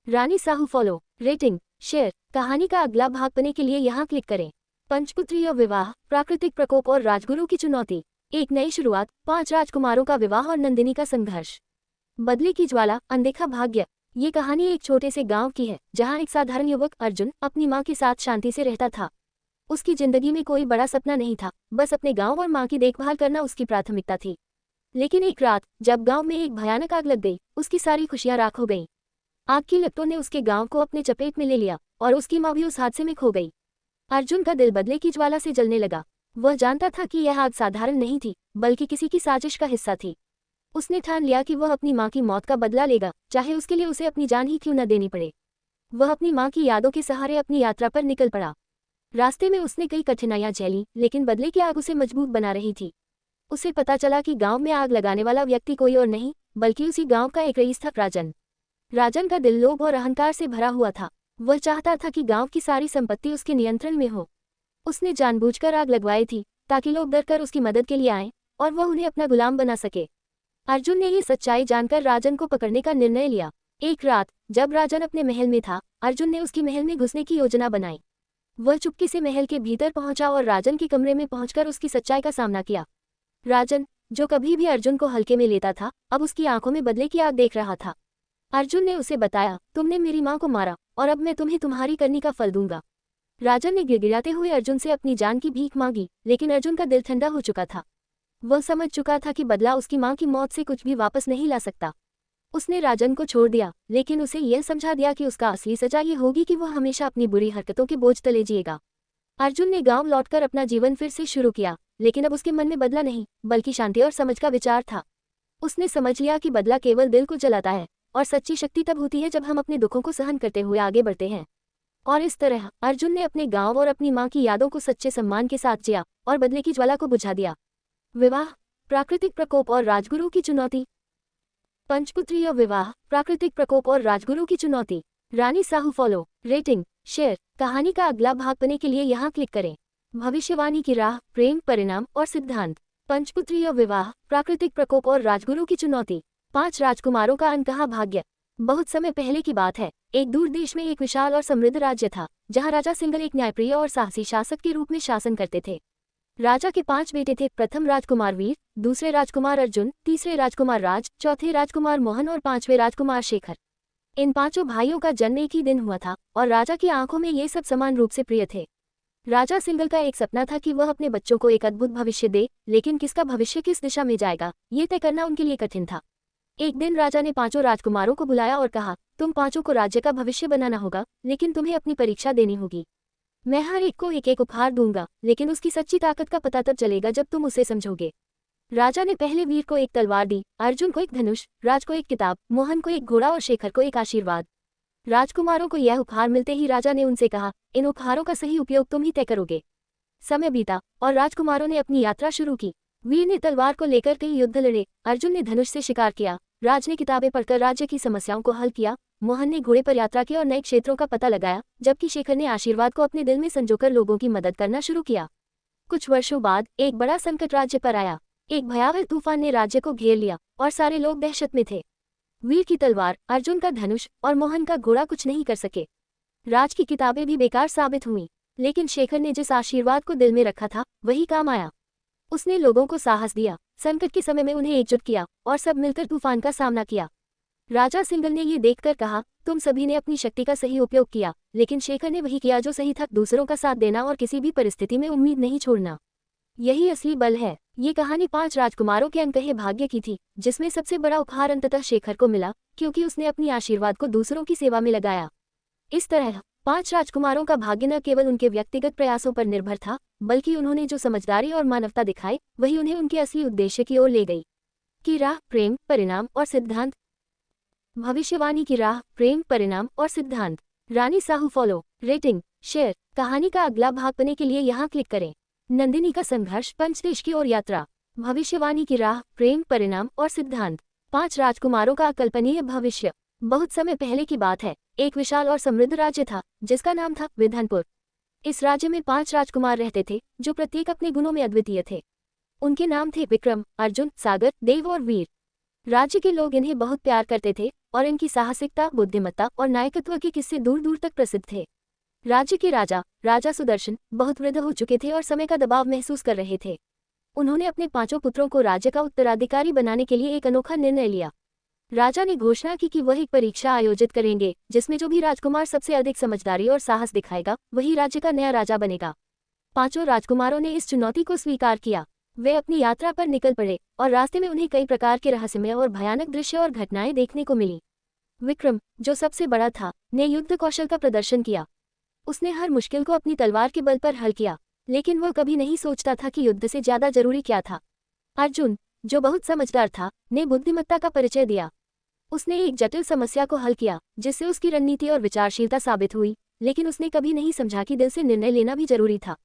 रानी साहू फॉलो, रेटिंग, शेयर। कहानी का अगला भाग पाने के लिए यहाँ क्लिक करें। पंचपुत्रीय विवाह, प्राकृतिक प्रकोप और राजगुरु की चुनौती। एक नई शुरुआत, 5 राजकुमारों का विवाह और नंदिनी का संघर्ष। बदले की ज्वाला, अनदेखा भाग्य। ये कहानी एक छोटे से गांव की है जहां एक साधारण युवक अर्जुन अपनी मां के साथ शांति से रहता था। उसकी जिंदगी में कोई बड़ा सपना नहीं था, बस अपने गांव और मां की देखभाल करना उसकी प्राथमिकता थी। लेकिन एक रात जब गांव में एक भयानक आग लग गई, उसकी सारी खुशियां राख हो गईं। आग की लपटों ने उसके गांव को अपने चपेट में ले लिया और उसकी मां भी उस हादसे में खो गई। अर्जुन का दिल बदले की ज्वाला से जलने लगा। वह जानता था कि यह आग साधारण नहीं थी, बल्कि किसी की साजिश का हिस्सा थी। उसने ठान लिया कि वह अपनी मां की मौत का बदला लेगा, चाहे उसके लिए उसे अपनी जान ही क्यों न देनी पड़े। वह अपनी मां की यादों के सहारे अपनी यात्रा पर निकल पड़ा। रास्ते में उसने कई कठिनाइयां झेली, लेकिन बदले की आग उसे मजबूत बना रही थी। उसे पता चला कि गांव में आग लगाने वाला व्यक्ति कोई और नहीं, बल्कि उसी गांव का एक रईस था, राजन। राजन का दिल लोभ और अहंकार से भरा हुआ था। वह चाहता था कि गांव की सारी संपत्ति उसके नियंत्रण में हो। उसने जानबूझकर आग लगवाई थी ताकि लोग डरकर उसकी मदद के लिए आएं और वह उन्हें अपना गुलाम बना सके। अर्जुन ने ये सच्चाई जानकर राजन को पकड़ने का निर्णय लिया। एक रात जब राजन अपने महल में था, अर्जुन ने उसकी महल में घुसने की योजना बनाई। वह चुपके से महल के भीतर पहुंचा और राजन के कमरे में पहुंचकर उसकी सच्चाई का सामना किया। राजन, जो कभी भी अर्जुन को हल्के में लेता था, अब उसकी आंखों में बदले की आग देख रहा था। अर्जुन ने उसे बताया, तुमने मेरी मां को मारा और अब मैं तुम्हें तुम्हारी करनी का फल दूंगा। राजन ने गिड़गिड़ाते हुए अर्जुन से अपनी जान की भीख मांगी, लेकिन अर्जुन का दिल ठंडा हो चुका था। वह समझ चुका था कि बदला उसकी मां की मौत से कुछ भी वापस नहीं ला सकता। उसने राजन को छोड़ दिया, लेकिन उसे यह समझा दिया कि उसका असली सजा ये होगी कि वह हमेशा अपनी बुरी हरकतों के बोझ तले जिएगा। अर्जुन ने गांव लौटकर अपना जीवन फिर से शुरू किया, लेकिन अब उसके मन में बदला नहीं, बल्कि शांति और समझ का विचार था। उसने समझ लिया कि बदला केवल दिल को जलाता है और सच्ची शक्ति तब होती है जब हम अपने दुखों को सहन करते हुए आगे बढ़ते हैं। और इस तरह अर्जुन ने अपने गांव और अपनी मां की यादों को सच्चे सम्मान के साथ जिया और बदले की ज्वाला को बुझा दिया। विवाह, प्राकृतिक प्रकोप और राजगुरु की चुनौती। पंचपुत्रीय विवाह, प्राकृतिक प्रकोप और राजगुरु की चुनौती। रानी साहू फॉलो, रेटिंग, शेयर। कहानी का अगला भाग पाने के लिए यहाँ क्लिक करें। भविष्यवाणी की राह, प्रेम, परिणाम और सिद्धांत। पंचपुत्रीय विवाह, प्राकृतिक प्रकोप और राजगुरु की चुनौती। 5 राजकुमारों का अनकहा भाग्य। बहुत समय पहले की बात है, एक दूर देश में एक विशाल और समृद्ध राज्य था, जहाँ राजा सिंगल एक न्यायप्रिय और साहसी शासक के रूप में शासन करते थे। राजा के 5 बेटे थे। प्रथम राजकुमार वीर, दूसरे राजकुमार अर्जुन, तीसरे राजकुमार राज, चौथे राजकुमार मोहन और 5वें राजकुमार शेखर। इन 5 भाइयों का जन्म एक ही दिन हुआ था और राजा की आंखों में ये सब समान रूप से प्रिय थे। राजा सिंगल का एक सपना था कि वह अपने बच्चों को एक अद्भुत भविष्य दे, लेकिन किसका भविष्य किस दिशा में जाएगा, ये तय करना उनके लिए कठिन था। एक दिन राजा ने 5 राजकुमारों को बुलाया और कहा, तुम 5 को राज्य का भविष्य बनाना होगा, लेकिन तुम्हें अपनी परीक्षा देनी होगी। मैं हर एक को एक एक उपहार दूंगा, लेकिन उसकी सच्ची ताकत का पता तब चलेगा जब तुम उसे समझोगे। राजा ने पहले वीर को एक तलवार दी, अर्जुन को एक धनुष, राज को एक किताब, मोहन को एक घोड़ा और शेखर को एक आशीर्वाद। राजकुमारों को यह उपहार मिलते ही राजा ने उनसे कहा, इन उपहारों का सही उपयोग तुम ही तय करोगे। समय बीता और राजकुमारों ने अपनी यात्रा शुरू की। वीर ने तलवार को लेकर कई युद्ध लड़े, अर्जुन ने धनुष से शिकार किया, राज ने किताबें पढ़कर राज्य की समस्याओं को हल किया, मोहन ने घोड़े पर यात्रा की और नए क्षेत्रों का पता लगाया, जबकि शेखर ने आशीर्वाद को अपने दिल में संजोकर लोगों की मदद करना शुरू किया। कुछ वर्षों बाद एक बड़ा संकट राज्य पर आया। एक भयावह तूफान ने राज्य को घेर लिया और सारे लोग दहशत में थे। वीर की तलवार, अर्जुन का धनुष और मोहन का घोड़ा कुछ नहीं कर सके। राज की किताबें भी बेकार साबित हुईं, लेकिन शेखर ने जिस आशीर्वाद को दिल में रखा था वही काम आया। उसने लोगों को साहस दिया, संकट के समय में उन्हें एकजुट किया और सब मिलकर तूफान का सामना किया। राजा सिंगल ने ये देखकर कहा, तुम सभी ने अपनी शक्ति का सही उपयोग किया, लेकिन शेखर ने वही किया जो सही था, दूसरों का साथ देना और किसी भी परिस्थिति में उम्मीद नहीं छोड़ना। यही असली बल है। ये कहानी 5 राजकुमारों के अनकहे भाग्य की थी, जिसमें सबसे बड़ा उपहार अंततः शेखर को मिला, क्योंकि उसने अपनी आशीर्वाद को दूसरों की सेवा में लगाया। इस तरह 5 राजकुमारों का भाग्य न केवल उनके व्यक्तिगत प्रयासों पर निर्भर था, बल्कि उन्होंने जो समझदारी और मानवता दिखाई, वही उन्हें उनके असली उद्देश्य की ओर ले गई। की राह, प्रेम, परिणाम और सिद्धांत। भविष्यवाणी की राह, प्रेम, परिणाम और सिद्धांत। रानी साहू फॉलो, रेटिंग, शेयर। कहानी का अगला भाग पाने के लिए यहाँ क्लिक करें। नंदिनी का संघर्ष, पंचदेश की ओर यात्रा। भविष्यवाणी की राह, प्रेम, परिणाम और सिद्धांत। 5 राजकुमारों का अकल्पनीय भविष्य। बहुत समय पहले की बात है, एक विशाल और समृद्ध राज्य था जिसका नाम था विधानपुर। इस राज्य में 5 राजकुमार रहते थे जो प्रत्येक अपने गुणों में अद्वितीय थे। उनके नाम थे विक्रम, अर्जुन, सागर, देव और वीर। राज्य के लोग इन्हें बहुत प्यार करते थे और इनकी साहसिकता, बुद्धिमत्ता और नायकत्व के किस्से दूर दूर तक प्रसिद्ध थे। राज्य के राजा सुदर्शन बहुत वृद्ध हो चुके थे और समय का दबाव महसूस कर रहे थे। उन्होंने अपने 5 पुत्रों को राज्य का उत्तराधिकारी बनाने के लिए एक अनोखा निर्णय लिया। राजा ने घोषणा की कि वह एक परीक्षा आयोजित करेंगे जिसमें जो भी राजकुमार सबसे अधिक समझदारी और साहस दिखाएगा वही राज्य का नया राजा बनेगा। 5 राजकुमारों ने इस चुनौती को स्वीकार किया। वे अपनी यात्रा पर निकल पड़े और रास्ते में उन्हें कई प्रकार के रहस्यमय और भयानक दृश्य और घटनाएं देखने को मिली। विक्रम, जो सबसे बड़ा था, ने युद्ध कौशल का प्रदर्शन किया। उसने हर मुश्किल को अपनी तलवार के बल पर हल किया, लेकिन वह कभी नहीं सोचता था कि युद्ध से ज्यादा जरूरी क्या था। अर्जुन, जो बहुत समझदार था, ने बुद्धिमत्ता का परिचय दिया। उसने एक जटिल समस्या को हल किया जिससे उसकी रणनीति और विचारशीलता साबित हुई, लेकिन उसने कभी नहीं समझा कि दिल से निर्णय लेना भी जरूरी था।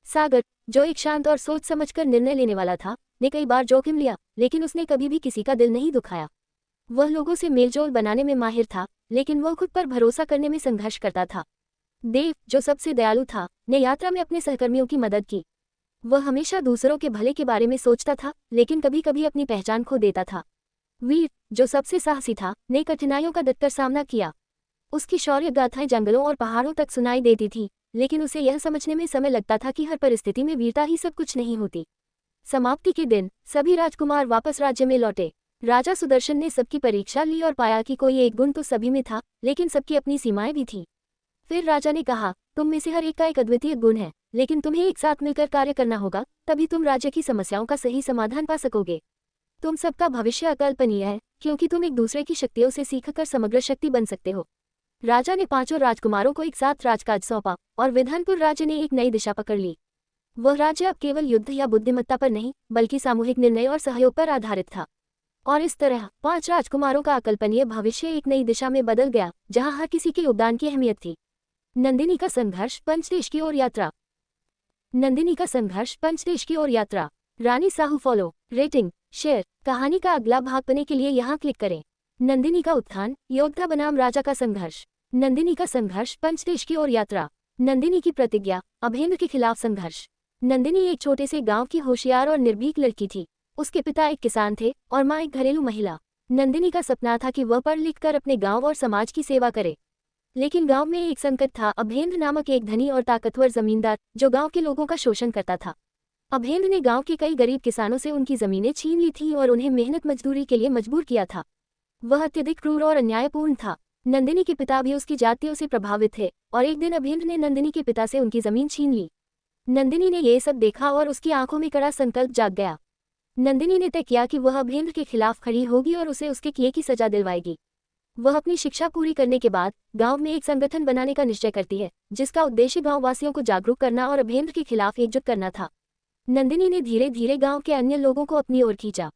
सागर, जो एक शांत और सोच समझकर निर्णय लेने वाला था, ने कई बार जोखिम लिया, लेकिन उसने कभी भी किसी का दिल नहीं दुखाया। वह लोगों से मेलजोल बनाने में माहिर था, लेकिन वह खुद पर भरोसा करने में संघर्ष करता था। देव, जो सबसे दयालु था, ने यात्रा में अपने सहकर्मियों की मदद की। वह हमेशा दूसरों के भले के बारे में सोचता था, लेकिन कभी कभी अपनी पहचान खो देता था। वीर, जो सबसे साहसी था, ने कठिनाइयों का डटकर सामना किया। उसकी शौर्य गाथाएं जंगलों और पहाड़ों तक सुनाई देती थी, लेकिन उसे यह समझने में समय लगता था कि हर परिस्थिति में वीरता ही सब कुछ नहीं होती। समाप्ति के दिन सभी राजकुमार वापस राज्य में लौटे। राजा सुदर्शन ने सबकी परीक्षा ली और पाया कि कोई एक गुण तो सभी में था, लेकिन सबकी अपनी सीमाएं भी थीं। फिर राजा ने कहा, तुम में से हर एक का एक अद्वितीय गुण है, लेकिन तुम्हें एक साथ मिलकर कार्य करना होगा, तभी तुम राज्य की समस्याओं का सही समाधान पा सकोगे। तुम सबका भविष्य अकल्पनीय है, क्योंकि तुम एक दूसरे की शक्तियों से सीखकर समग्र शक्ति बन सकते हो। राजा ने 5 राजकुमारों को एक साथ राजकाज सौंपा और विधानपुर राज्य ने एक नई दिशा पकड़ ली। वह राज्य अब केवल युद्ध या बुद्धिमत्ता पर नहीं, बल्कि सामूहिक निर्णय और सहयोग पर आधारित था। और इस तरह 5 राजकुमारों का अकल्पनीय भविष्य एक नई दिशा में बदल गया, जहां हर किसी के योगदान की अहमियत थी। नंदिनी का संघर्ष, पंचदेश की ओर यात्रा। नंदिनी का संघर्ष, पंचदेश की ओर यात्रा। रानी साहू फॉलो, रेटिंग, शेयर। कहानी का अगला भाग पाने के लिए यहाँ क्लिक करें। नंदिनी का उत्थान, योद्धा बनाम राजा का संघर्ष। नंदिनी का संघर्ष, पंचदेश की ओर यात्रा। नंदिनी की प्रतिज्ञा, अभेंद्र के खिलाफ संघर्ष। नंदिनी एक छोटे से गांव की होशियार और निर्भीक लड़की थी। उसके पिता एक किसान थे और माँ एक घरेलू महिला। नंदिनी का सपना था कि वह पढ़ लिख कर अपने गांव और समाज की सेवा करे, लेकिन गांव में एक संकट था। अभेंद्र नामक एक धनी और ताकतवर जमींदार, जो गांव के लोगों का शोषण करता था। अभेंद्र ने गांव के कई गरीब किसानों से उनकी जमीनें छीन ली थीं और उन्हें मेहनत मजदूरी के लिए मजबूर किया था। वह अत्यधिक क्रूर और अन्यायपूर्ण था। नंदिनी के पिता भी उसकी जातियों से प्रभावित थे और एक दिन अभेंद्र ने नंदिनी के पिता से उनकी जमीन छीन ली। नंदिनी ने यह सब देखा और उसकी आंखों में कड़ा संकल्प जाग गया। नंदिनी ने तय किया कि वह अभेंद्र के खिलाफ खड़ी होगी और उसे उसके किए की सजा दिलवाएगी। वह अपनी शिक्षा पूरी करने के बाद गांव में एक संगठन बनाने का निश्चय करती है, जिसका उद्देश्य गांव वासियों को जागरूक करना और अभेंद्र के खिलाफ एकजुट करना था। नंदिनी ने धीरे धीरे गांव के अन्य लोगों को अपनी ओर खींचा।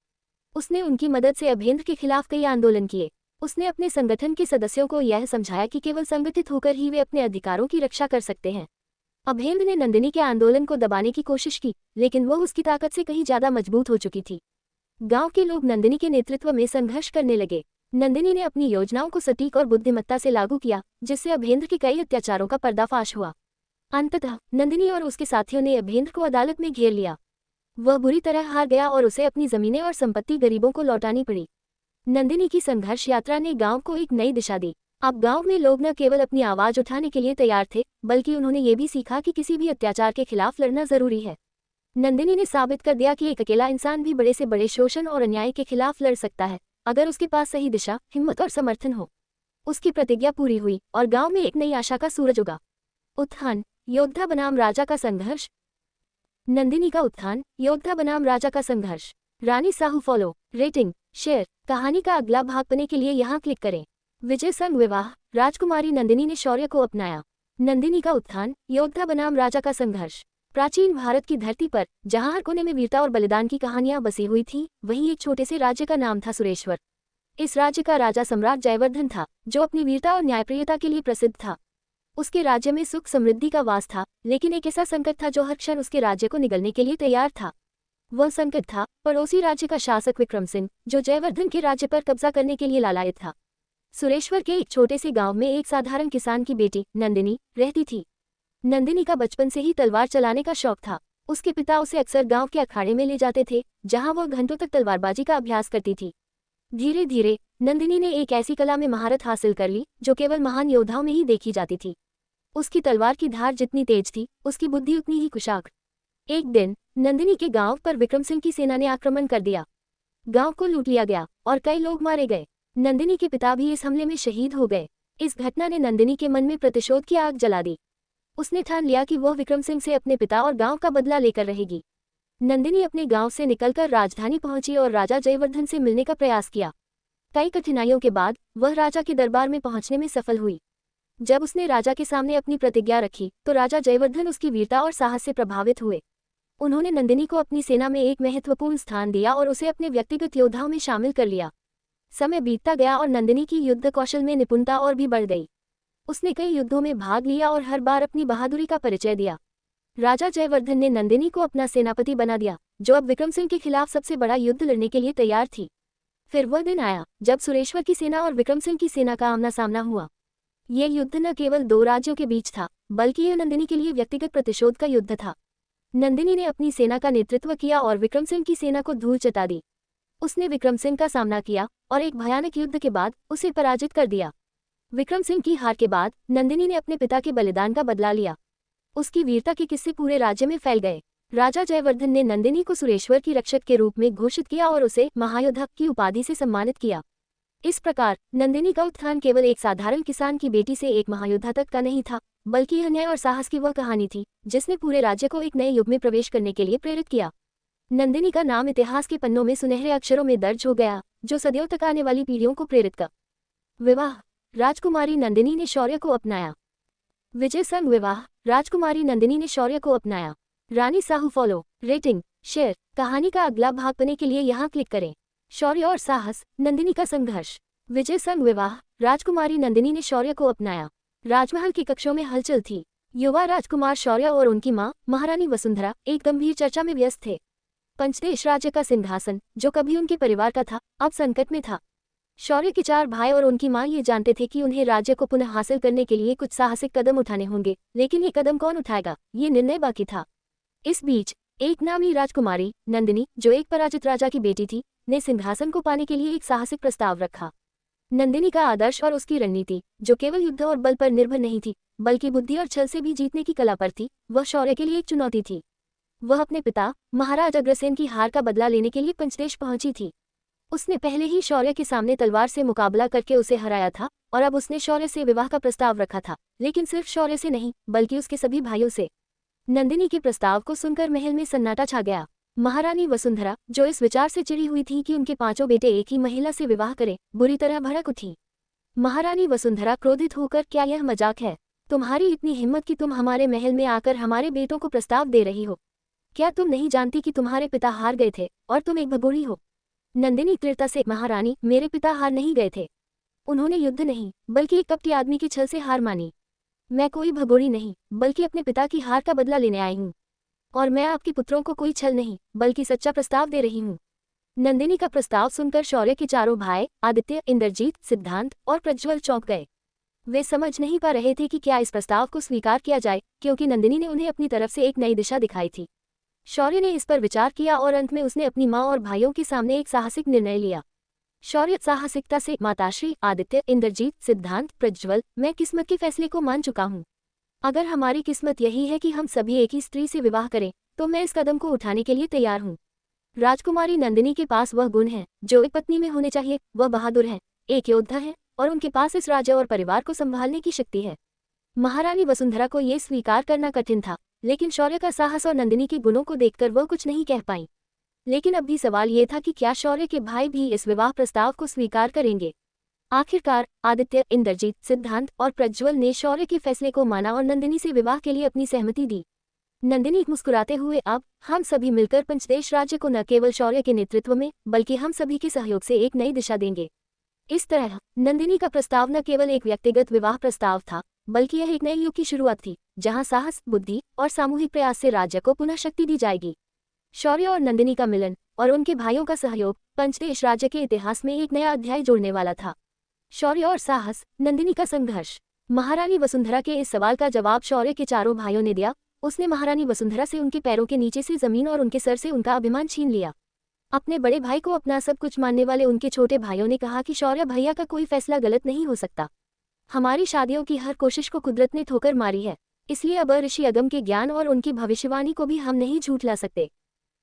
उसने उनकी मदद से अभेंद्र के खिलाफ कई आंदोलन किए। उसने अपने संगठन के सदस्यों को यह समझाया कि केवल संगठित होकर ही वे अपने अधिकारों की रक्षा कर सकते हैं। अभेंद्र ने नंदिनी के आंदोलन को दबाने की कोशिश की, लेकिन वह उसकी ताकत से कहीं ज्यादा मजबूत हो चुकी थी। गांव के लोग नंदिनी के नेतृत्व में संघर्ष करने लगे। नंदिनी ने अपनी योजनाओं को सटीक और बुद्धिमत्ता से लागू किया, जिससे अभेंद्र के कई अत्याचारों का पर्दाफाश हुआ। अंततः नंदिनी और उसके साथियों ने अभेंद्र को अदालत में घेर लिया। वह बुरी तरह हार गया और उसे अपनी जमीनें और संपत्ति गरीबों को लौटानी पड़ी। नंदिनी की संघर्ष यात्रा ने गांव को एक नई दिशा दी। अब गांव में लोग न केवल अपनी आवाज उठाने के लिए तैयार थे, बल्कि उन्होंने ये भी सीखा कि किसी भी अत्याचार के खिलाफ लड़ना जरूरी है। नंदिनी ने साबित कर दिया कि एक अकेला इंसान भी बड़े से बड़े शोषण और अन्याय के खिलाफ लड़ सकता है, अगर उसके पास सही दिशा, हिम्मत और समर्थन हो। उसकी प्रतिज्ञा पूरी हुई और गांव में एक नई आशा का सूरज उगा। उत्थान, योद्धा बनाम राजा का संघर्ष। नंदिनी का उत्थान, योद्धा बनाम राजा का संघर्ष। रानी साहू फॉलो, रेटिंग, शेयर। कहानी का अगला भाग पाने के लिए यहाँ क्लिक करें। विजय संग विवाह, राजकुमारी नंदिनी ने शौर्य को अपनाया। नंदिनी का उत्थान, योद्धा बनाम राजा का संघर्ष। प्राचीन भारत की धरती पर, जहां हर कोने में वीरता और बलिदान की कहानियां बसी हुई थीं, वहीं एक छोटे से राज्य का नाम था सुरेश्वर। इस राज्य का राजा सम्राट जयवर्धन था, जो अपनी वीरता और न्यायप्रियता के लिए प्रसिद्ध था। उसके राज्य में सुख समृद्धि का वास था, लेकिन एक ऐसा संकट था जो हर क्षण उसके राज्य को निगलने के लिए तैयार था। वह संकट था पड़ोसी राज्य का शासक विक्रम सिंह, जो जयवर्धन के राज्य पर कब्जा करने के लिए लालायित था। सुरेश्वर के एक छोटे से गांव में एक साधारण किसान की बेटी नंदिनी रहती थी। नंदिनी का बचपन से ही तलवार चलाने का शौक था। उसके पिता उसे अक्सर गांव के अखाड़े में ले जाते थे, जहां वह घंटों तक तलवारबाजी का अभ्यास करती थी। धीरे धीरे नंदिनी ने एक ऐसी कला में महारत हासिल कर ली जो केवल महान योद्धाओं में ही देखी जाती थी। उसकी तलवार की धार जितनी तेज थी, उसकी बुद्धि उतनी ही कुशाग्र। एक दिन नंदिनी के गांव पर विक्रम सिंह की सेना ने आक्रमण कर दिया। गांव को लूट लिया गया और कई लोग मारे गए। नंदिनी के पिता भी इस हमले में शहीद हो गए। इस घटना ने नंदिनी के मन में प्रतिशोध की आग जला दी। उसने ठान लिया कि वह विक्रम सिंह से अपने पिता और गांव का बदला लेकर रहेगी। नंदिनी अपने गांव से निकलकर राजधानी पहुंची और राजा जयवर्धन से मिलने का प्रयास किया। कई कठिनाइयों के बाद वह राजा के दरबार में पहुंचने में सफल हुई। जब उसने राजा के सामने अपनी प्रतिज्ञा रखी तो राजा जयवर्धन उसकी वीरता और साहस से प्रभावित हुए। उन्होंने नंदिनी को अपनी सेना में एक महत्वपूर्ण स्थान दिया और उसे अपने व्यक्तिगत योद्धाओं में शामिल कर लिया। समय बीतता गया और नंदिनी की युद्ध कौशल में निपुणता और भी बढ़ गई। उसने कई युद्धों में भाग लिया और हर बार अपनी बहादुरी का परिचय दिया। राजा जयवर्धन ने नंदिनी को अपना सेनापति बना दिया, जो अब विक्रम सिंह के खिलाफ सबसे बड़ा युद्ध लड़ने के लिए तैयार थी। फिर वह दिन आया जब सुरेश्वर की सेना और विक्रम सिंह की सेना का आमना सामना हुआ। यह युद्ध न केवल दो राज्यों के बीच था, बल्कि यह नंदिनी के लिए व्यक्तिगत प्रतिशोध का युद्ध था। नंदिनी ने अपनी सेना का नेतृत्व किया और विक्रम सिंह की सेना को धूल चटा दी। उसने विक्रम सिंह का सामना किया और एक भयानक युद्ध के बाद उसे पराजित कर दिया। विक्रम सिंह की हार के बाद नंदिनी ने अपने पिता के बलिदान का बदला लिया। उसकी वीरता के किस्से पूरे राज्य में फैल गए। राजा जयवर्धन ने नंदिनी को सुरेश्वर की रक्षक के रूप में घोषित किया और उसे महायोद्धा की उपाधि से सम्मानित किया। इस प्रकार नंदिनी का उत्थान केवल एक साधारण किसान की बेटी से एक महायोद्धा तक का नहीं था, बल्कि यह न्याय और साहस की वह कहानी थी जिसने पूरे राज्य को एक नए युग में प्रवेश करने के लिए प्रेरित किया। नंदिनी का नाम इतिहास के पन्नों में सुनहरे अक्षरों में दर्ज हो गया, जो सदियों तक आने वाली पीढ़ियों को प्रेरित कर। विवाह। राजकुमारी नंदिनी ने शौर्य को अपनाया। विजय संग विवाह। राजकुमारी नंदिनी ने शौर्य को अपनाया। रानी साहू फॉलो, रेटिंग, शेयर। कहानी का अगला भाग पाने के लिए यहाँ क्लिक करें। शौर्य और साहस, नंदिनी का संघर्ष। विजय संग विवाह। राजकुमारी नंदिनी ने शौर्य को अपनाया। राजमहल की कक्षों में हलचल थी। युवा राजकुमार शौर्य और उनकी मां महारानी वसुंधरा एक गंभीर चर्चा में व्यस्त थे। पंचदेश राज्य का सिंहासन, जो कभी उनके परिवार का था, अब संकट में था। शौर्य के चार भाई और उनकी मां ये जानते थे कि उन्हें राज्य को पुनः हासिल करने के लिए कुछ साहसिक कदम उठाने होंगे, लेकिन ये कदम कौन उठाएगा, ये निर्णय बाकी था। इस बीच एक नामी राजकुमारी नंदिनी, जो एक पराजित राजा की बेटी थी, ने सिंहासन को पाने के लिए एक साहसिक प्रस्ताव रखा। नंदिनी का आदर्श और उसकी रणनीति, जो केवल युद्ध और बल पर निर्भर नहीं थी, बल्कि बुद्धि और छल से भी जीतने की कला पर थी, वह शौर्य के लिए एक चुनौती थी। वह अपने पिता महाराज अग्रसेन की हार का बदला लेने के लिए पंचदेश पहुंची थी। उसने पहले ही शौर्य के सामने तलवार से मुकाबला करके उसे हराया था और अब उसने शौर्य से विवाह का प्रस्ताव रखा था, लेकिन सिर्फ शौर्य से नहीं, बल्कि उसके सभी भाइयों से। नंदिनी के प्रस्ताव को सुनकर महल में सन्नाटा छा गया। महारानी वसुंधरा, जो इस विचार से चिढ़ी हुई थी कि उनके पांचों बेटे एक ही महिला से विवाह करें, बुरी तरह भड़क उठी। महारानी वसुंधरा क्रोधित होकर, क्या यह मजाक है? तुम्हारी इतनी हिम्मत कि तुम हमारे महल में आकर हमारे बेटों को प्रस्ताव दे रही हो? क्या तुम नहीं जानती कि तुम्हारे पिता हार गए थे और तुम एक भगोड़ी हो? नंदिनी क्रूरता से, महारानी, मेरे पिता हार नहीं गए थे। उन्होंने युद्ध नहीं, बल्कि एक कपटी आदमी की छल से हार मानी। मैं कोई भगोड़ी नहीं, बल्कि अपने पिता की हार का बदला लेने आई हूँ। और मैं आपके पुत्रों को कोई छल नहीं, बल्कि सच्चा प्रस्ताव दे रही हूँ। नंदिनी का प्रस्ताव सुनकर शौर्य के चारों भाई आदित्य, इंद्रजीत, सिद्धांत और प्रज्वल चौंक गए। वे समझ नहीं पा रहे थे कि क्या इस प्रस्ताव को स्वीकार किया जाए, क्योंकि नंदिनी ने उन्हें अपनी तरफ से एक नई दिशा दिखाई थी। शौर्य ने इस पर विचार किया और अंत में उसने अपनी मां और भाइयों के सामने एक साहसिक निर्णय लिया। शौर्य साहसिकता से, माताश्री, आदित्य, इंद्रजीत, सिद्धांत, प्रज्वल, मैं किस्मत के फैसले को मान चुका हूँ। अगर हमारी किस्मत यही है कि हम सभी एक ही स्त्री से विवाह करें, तो मैं इस कदम को उठाने के लिए तैयार हूँ। राजकुमारी नंदिनी के पास वह गुण है जो एक पत्नी में होने चाहिए। वह बहादुर है, एक योद्धा है और उनके पास इस राज्य और परिवार को संभालने की शक्ति है। महारानी वसुंधरा को यह स्वीकार करना कठिन था, लेकिन शौर्य का साहस और नंदिनी के गुणों को देखकर वह कुछ नहीं कह पाई। लेकिन अब भी सवाल ये था कि क्या शौर्य के भाई भी इस विवाह प्रस्ताव को स्वीकार करेंगे? आखिरकार आदित्य, इंद्रजीत, सिद्धांत और प्रज्वल ने शौर्य के फैसले को माना और नंदिनी से विवाह के लिए अपनी सहमति दी। नंदिनी मुस्कुराते हुए, अब हम सभी मिलकर पंचदेश राज्य को न केवल शौर्य के नेतृत्व में, बल्कि हम सभी के सहयोग से एक नई दिशा देंगे। इस तरह नंदिनी का प्रस्ताव न केवल एक व्यक्तिगत विवाह प्रस्ताव था, बल्कि यह एक नए युग की शुरुआत थी, जहां साहस, बुद्धि और सामूहिक प्रयास से राज्य को पुनः शक्ति दी जाएगी। शौर्य और नंदिनी का मिलन और उनके भाइयों का सहयोग पंचदेश राज्य के इतिहास में एक नया अध्याय जोड़ने वाला था। शौर्य और साहस, नंदिनी का संघर्ष। महारानी वसुंधरा के इस सवाल का जवाब शौर्य के चारों भाइयों ने दिया। उसने महारानी वसुंधरा से उनके पैरों के नीचे से जमीन और उनके सर से उनका अभिमान छीन लिया। अपने बड़े भाई को अपना सब कुछ मानने वाले उनके छोटे भाइयों ने कहा कि शौर्य भैया का कोई फैसला गलत नहीं हो सकता। हमारी शादियों की हर कोशिश को कुदरत ने ठोकर मारी है, इसलिए अब ऋषि अगम के ज्ञान और उनकी भविष्यवाणी को भी हम नहीं झूठला सकते।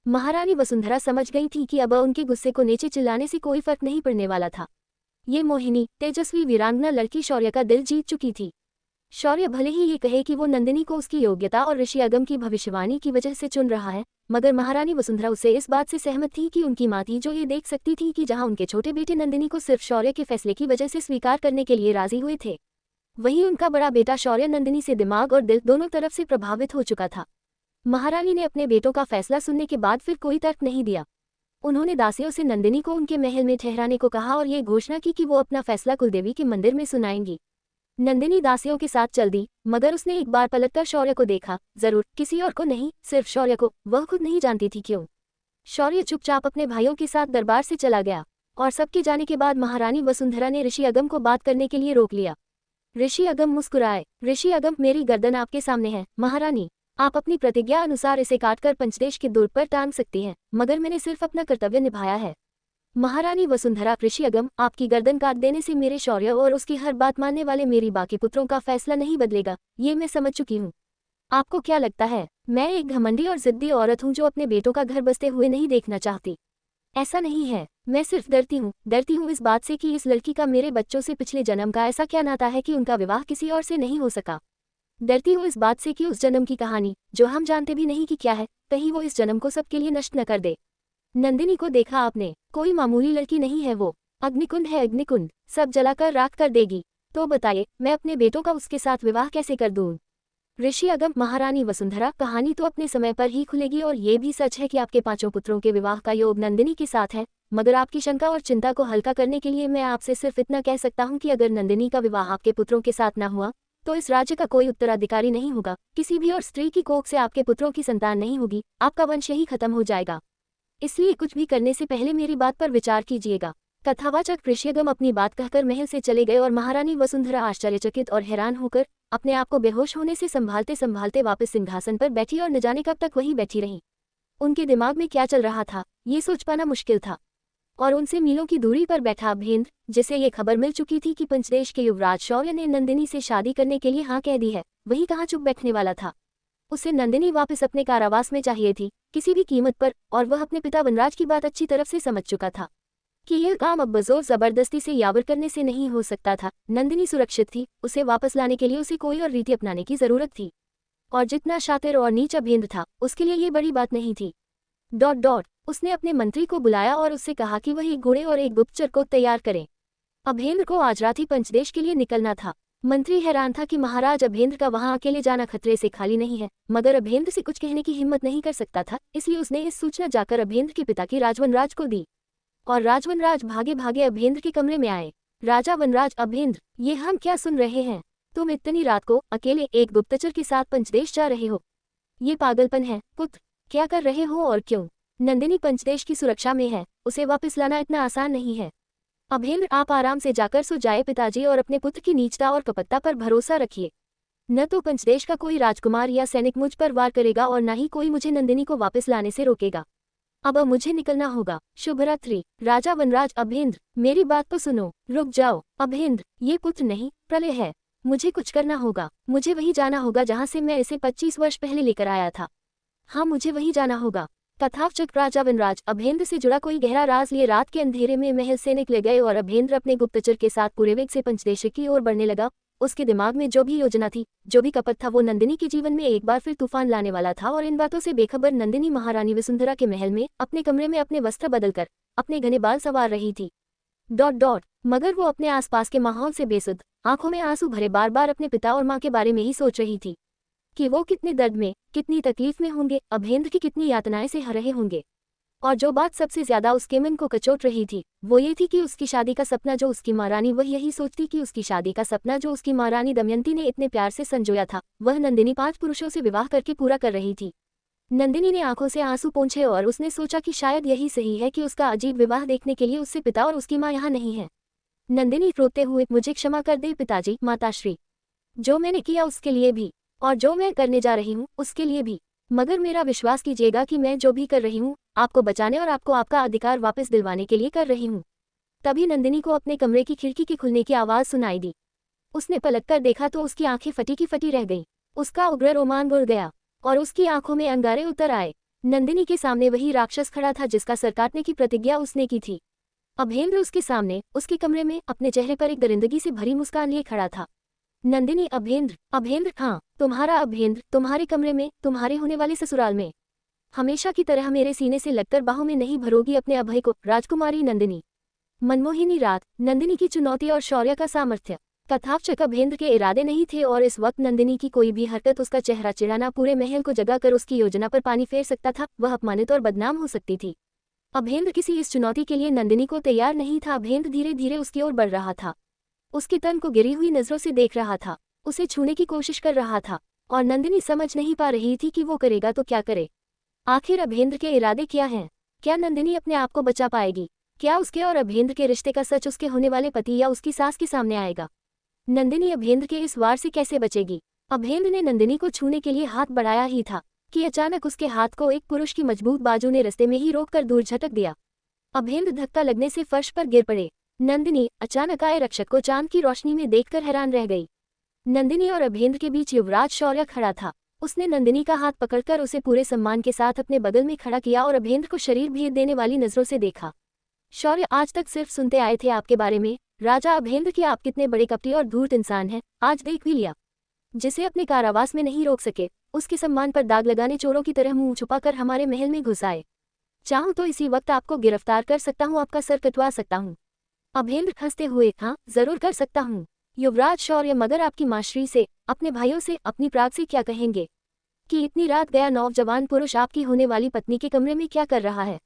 महारानी वसुंधरा समझ गई थी कि अब उनके गुस्से को नीचे चिल्लाने से कोई फर्क नहीं पड़ने वाला था। ये मोहिनी, तेजस्वी वीरांगना लड़की शौर्य का दिल जीत चुकी थी। शौर्य भले ही ये कहे कि वो नंदिनी को उसकी योग्यता और ऋषि अगम की भविष्यवाणी की वजह से चुन रहा है, मगर महारानी वसुंधरा उससे इस बात से सहमत थी कि उनकी माँ थी जो ये देख सकती थी कि जहाँ उनके छोटे बेटे नंदिनी को सिर्फ शौर्य के फैसले की वजह से स्वीकार करने के लिए राजी हुए थे, वहीं उनका बड़ा बेटा शौर्य नंदिनी से दिमाग और दिल दोनों तरफ से प्रभावित हो चुका था। महारानी ने अपने बेटों का फैसला सुनने के बाद फिर कोई तर्क नहीं दिया। उन्होंने दासियों से नंदिनी को उनके महल में ठहराने को कहा और ये घोषणा की कि वो अपना फैसला कुलदेवी के मंदिर में सुनाएंगी। नंदिनी दासियों के साथ चल दी, मगर उसने एक बार पलटकर शौर्य को देखा, जरूर किसी और को नहीं, सिर्फ शौर्य को। वह खुद नहीं जानती थी क्यों। शौर्य चुपचाप अपने भाइयों के साथ दरबार से चला गया और सबके जाने के बाद महारानी वसुंधरा ने ऋषि अगम को बात करने के लिए रोक लिया। ऋषि अगम मुस्कुराए। ऋषि अगम, मेरी गर्दन आपके सामने है महारानी। आप अपनी प्रतिज्ञा अनुसार इसे काटकर पंचदेश के दुर्ग पर टांग सकती हैं, मगर मैंने सिर्फ अपना कर्तव्य निभाया है। महारानी वसुंधरा, ऋषि अगम, आपकी गर्दन काट देने से मेरे शौर्य और उसकी हर बात मानने वाले मेरी बाकी पुत्रों का फैसला नहीं बदलेगा, ये मैं समझ चुकी हूँ। आपको क्या लगता है मैं एक घमंडी और जिद्दी औरत हूँ जो अपने बेटों का घर बसते हुए नहीं देखना चाहती? ऐसा नहीं है। मैं सिर्फ डरती हूँ इस बात से कि इस लड़की का मेरे बच्चों से पिछले जन्म का ऐसा क्या नाता है कि उनका विवाह किसी और से नहीं हो सका। डरती हूँ इस बात से कि उस जन्म की कहानी, जो हम जानते भी नहीं कि क्या है, कहीं वो इस जन्म को सबके लिए नष्ट न कर दे। नंदिनी को देखा आपने, कोई मामूली लड़की नहीं है वो। अग्निकुंड है अग्निकुंड, सब जलाकर राख कर देगी। तो बताइए मैं अपने बेटों का उसके साथ विवाह कैसे कर दूँ? ऋषि अगम, महारानी वसुंधरा, कहानी तो अपने समय पर ही खुलेगी और ये भी सच है कि आपके 5 पुत्रों के विवाह का योग नंदिनी के साथ है, मगर आपकी शंका और चिंता को हल्का करने के लिए मैं आपसे सिर्फ इतना कह सकता हूँ कि अगर नंदिनी का विवाह आपके पुत्रों के साथ न हुआ तो इस राज्य का कोई उत्तराधिकारी नहीं होगा, किसी भी और स्त्री की कोख से आपके पुत्रों की संतान नहीं होगी, आपका वंश यही खत्म हो जाएगा। इसलिए कुछ भी करने से पहले मेरी बात पर विचार कीजिएगा। कथावाचक ऋषि अगम अपनी बात कहकर महल से चले गए और महारानी वसुंधरा आश्चर्यचकित और हैरान होकर अपने आप को बेहोश होने से संभालते संभालते वापस सिंहासन पर बैठी और न जाने कब तक वहीं बैठी रही। उनके दिमाग में क्या चल रहा था ये सोच पाना मुश्किल था। और उनसे मीलों की दूरी पर बैठा अभेंद्र, जिसे ये खबर मिल चुकी थी कि पंचदेश के युवराज शौर्य ने नंदिनी से शादी करने के लिए हाँ कह दी है, वही कहाँ चुप बैठने वाला था। उसे नंदिनी वापस अपने कारावास में चाहिए थी, किसी भी कीमत पर, और वह अपने पिता वनराज की बात अच्छी तरह से समझ चुका था कि यह काम अब बजोर जबरदस्ती से यावर करने से नहीं हो सकता था। नंदिनी सुरक्षित थी, उसे वापस लाने के लिए उसे कोई और रीति अपनाने की जरूरत थी। और जितना शातिर और नीच अभेंद्र था, उसके लिए ये बड़ी बात नहीं थी। उसने अपने मंत्री को बुलाया और उससे कहा कि वह एक घोड़े और एक गुप्तचर को तैयार करें। अभेंद्र को आज रात ही पंचदेश के लिए निकलना था। मंत्री हैरान था कि महाराज अभेंद्र का वहां अकेले जाना खतरे से खाली नहीं है, मगर अभेंद्र से कुछ कहने की हिम्मत नहीं कर सकता था, इसलिए उसने इस सूचना जाकर अभेंद्र के पिता की राजवनराज को दी। और राजवनराज भागे भागे अभेंद्र के कमरे में आए। राजा वनराज, अभेंद्र, ये हम क्या सुन रहे हैं? तुम इतनी रात को अकेले एक गुप्तचर के साथ पंचदेश जा रहे हो? ये पागलपन है पुत्र। क्या कर रहे हो और क्यों? नंदिनी पंचदेश की सुरक्षा में है, उसे वापस लाना इतना आसान नहीं है। अभेंद्र, आप आराम से जाकर सो जाए पिताजी, और अपने पुत्र की नीचता और कपटता पर भरोसा रखिए। न तो पंचदेश का कोई राजकुमार या सैनिक मुझ पर वार करेगा और न ही कोई मुझे नंदिनी को वापस लाने से रोकेगा। अब मुझे निकलना होगा। शुभरात्रि। राजा वनराज। अभेंद्र, मेरी बात तो सुनो। रुक जाओ अभेंद्र, ये पुत्र नहीं प्रलय है। मुझे कुछ करना होगा। मुझे वही जाना होगा जहाँ से मैं इसे 25 वर्ष पहले लेकर आया था। हाँ, मुझे वही जाना होगा। कथावाचक राजा वनराज अभेंद्र से जुड़ा कोई गहरा राज लिए रात के अंधेरे में महल से निकले गए और अभेंद्र अपने गुप्तचर के साथ पूरे वेग से पंचदेश की ओर बढ़ने लगा। उसके दिमाग में जो भी योजना थी, जो भी कपट था, वो नंदिनी के जीवन में एक बार फिर तूफान लाने वाला था। और इन बातों से बेखबर नंदिनी महारानी वसुंधरा के महल में अपने कमरे में अपने वस्त्र बदलकर अपने घने बाल संवार रही थी। मगर वो अपने आसपास के माहौल से बेसुध, आंखों में आंसू भरे, बार बार अपने पिता और माँ के बारे में ही सोच रही थी कि वो कितने दर्द में, कितनी तकलीफ में होंगे, अभेंद्र की कितनी यातनाएं से रहे होंगे। और जो बात सबसे ज्यादा उसके मन को कचोट रही थी, वो ये थी कि उसकी शादी का सपना जो उसकी महारानी, वह यही सोचती कि उसकी शादी का सपना जो उसकी महारानी दमयंती ने इतने प्यार से संजोया था, वह नंदिनी 5 पुरुषों से विवाह करके पूरा कर रही थी। नंदिनी ने आंखों से आंसू पोंछे और उसने सोचा कि शायद यही सही है कि उसका अजीब विवाह देखने के लिए उससे पिता और उसकी माँ यहाँ नहीं है। नंदिनी रोते हुए, मुझे क्षमा कर दे पिताजी, माताश्री। जो मैंने किया उसके लिए भी, और जो मैं करने जा रही हूँ उसके लिए भी। मगर मेरा विश्वास कीजिएगा कि मैं जो भी कर रही हूँ आपको बचाने और आपको आपका अधिकार वापस दिलवाने के लिए कर रही हूँ। तभी नंदिनी को अपने कमरे की खिड़की के खुलने की आवाज़ सुनाई दी। उसने पलटकर देखा तो उसकी आंखें फटी की फटी रह गईं। उसका उग्र रोमान उड़ गया और उसकी आंखों में अंगारे उतर आए। नंदिनी के सामने वही राक्षस खड़ा था जिसका सर काटने की प्रतिज्ञा उसने की थी। अभेंद्र उसके सामने, उसके कमरे में, अपने चेहरे पर एक दरिंदगी से भरी मुस्कान लिए खड़ा था। नंदिनी, अभेंद्र, अभेंद्र, हाँ तुम्हारा अभेंद्र, तुम्हारे कमरे में, तुम्हारे होने वाले ससुराल में। हमेशा की तरह मेरे सीने से लगकर बाहों में नहीं भरोगी अपने अभय को, राजकुमारी नंदिनी। मनमोहिनी रात, नंदिनी की चुनौती और शौर्य का सामर्थ्य। कथावाचक अभेंद्र के इरादे नहीं थे और इस वक्त नंदिनी की कोई भी हरकत, उसका चेहरा चिढ़ाना पूरे महल को जगाकर उसकी योजना पर पानी फेर सकता था। वह अपमानित और बदनाम हो सकती थी। अभेंद्र किसी इस चुनौती के लिए नंदिनी को तैयार नहीं था। अभेंद्र धीरे धीरे उसकी ओर बढ़ रहा था, उसके तन को गिरी हुई नजरों से देख रहा था, उसे छूने की कोशिश कर रहा था, और नंदिनी समझ नहीं पा रही थी कि वो करेगा तो क्या करे। आखिर अभेंद्र के इरादे क्या हैं? क्या नंदिनी अपने आप को बचा पाएगी? क्या उसके और अभेंद्र के रिश्ते का सच उसके होने वाले पति या उसकी सास के सामने आएगा? नंदिनी अभेंद्र के इस वार से कैसे बचेगी? अभेंद्र ने नंदिनी को छूने के लिए हाथ बढ़ाया ही था कि अचानक उसके हाथ को एक पुरुष की मजबूत बाजू ने रास्ते में ही रोककर दूर झटक दिया। अभेंद्र धक्का लगने से फर्श पर गिर पड़े। नंदिनी अचानक आए रक्षक को चांद की रोशनी में देखकर हैरान रह गई। नंदिनी और अभेंद्र के बीच युवराज शौर्य खड़ा था। उसने नंदिनी का हाथ पकड़कर उसे पूरे सम्मान के साथ अपने बगल में खड़ा किया और अभेंद्र को शरीर भेद देने वाली नजरों से देखा। शौर्य, आज तक सिर्फ सुनते आए थे आपके बारे में, राजा अभेंद्र, कि आप कितने बड़े कपटी और धूर्त इंसान हैं। आज देख भी लिया। जिसे अपने कारावास में नहीं रोक सके, उसके सम्मान पर दाग लगाने चोरों की तरह मुंह छुपाकर हमारे महल में घुस आए। चाहूं तो इसी वक्त आपको गिरफ्तार कर सकता हूं, आपका सर कटवा सकता हूं। अभेंद्र हंसते हुए, हाँ जरूर कर सकता हूँ युवराज शौर्य, मगर आपकी माश्री से, अपने भाइयों से, अपनी प्राग से क्या कहेंगे कि इतनी रात गया नौजवान पुरुष आपकी होने वाली पत्नी के कमरे में क्या कर रहा है?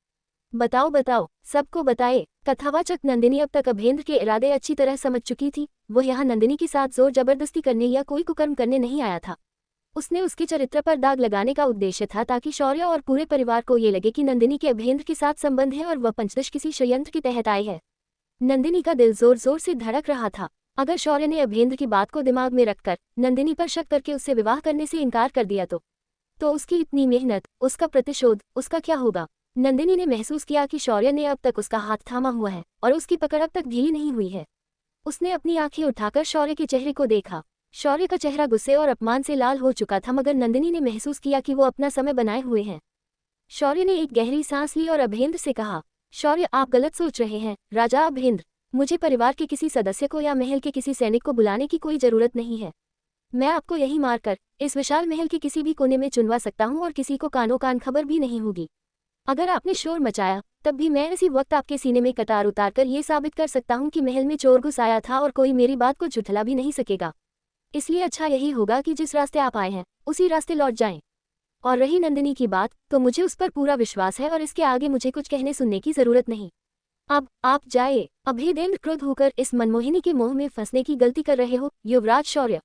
बताओ बताओ, सबको बताए। कथावाचक नंदिनी अब तक अभेंद्र के इरादे अच्छी तरह समझ चुकी थी। वो यहाँ नंदिनी के साथ जोर जबरदस्ती करने या कोई कुकर्म करने नहीं आया था। उसने उसके चरित्र पर दाग लगाने का उद्देश्य था ताकि शौर्य और पूरे परिवार को ये लगे कि नंदिनी के अभेंद्र के साथ संबंध है और वह पंचदश किसी षड्यंत्र के तहत आई है। नंदिनी का दिल जोर जोर से धड़क रहा था। अगर शौर्य ने अभेंद्र की बात को दिमाग में रखकर नंदिनी पर शक करके उससे विवाह करने से इनकार कर दिया तो उसकी इतनी मेहनत, उसका प्रतिशोध, उसका क्या होगा? नंदिनी ने महसूस किया कि शौर्य ने अब तक उसका हाथ थामा हुआ है और उसकी पकड़ अब तक ढीली नहीं हुई है। उसने अपनी आंखें उठाकर शौर्य के चेहरे को देखा। शौर्य का चेहरा गुस्से और अपमान से लाल हो चुका था, मगर नंदिनी ने महसूस किया कि वो अपना समय बनाए हुए हैं। शौर्य ने एक गहरी सांस ली और अभेंद्र से कहा, शौर्य, आप गलत सोच रहे हैं। राजा अभेंद्र, मुझे परिवार के किसी सदस्य को या महल के किसी सैनिक को बुलाने की कोई जरूरत नहीं है। मैं आपको यहीं मारकर इस विशाल महल के किसी भी कोने में चुनवा सकता हूँ और किसी को कानो कान खबर भी नहीं होगी। अगर आपने शोर मचाया तब भी मैं इसी वक्त आपके सीने में कतार उतारकर ये साबित कर सकता हूँ कि महल में चोर घुस आया था और कोई मेरी बात को झुठला भी नहीं सकेगा। इसलिए अच्छा यही होगा कि जिस रास्ते आप आए हैं उसी रास्ते लौट जाएं। और रही नंदिनी की बात, तो मुझे उस पर पूरा विश्वास है और इसके आगे मुझे कुछ कहने सुनने की जरूरत नहीं। अब आप जाइए। अभेंद्र क्रोध होकर, इस मनमोहिनी के मोह में फंसने की गलती कर रहे हो युवराज शौर्य।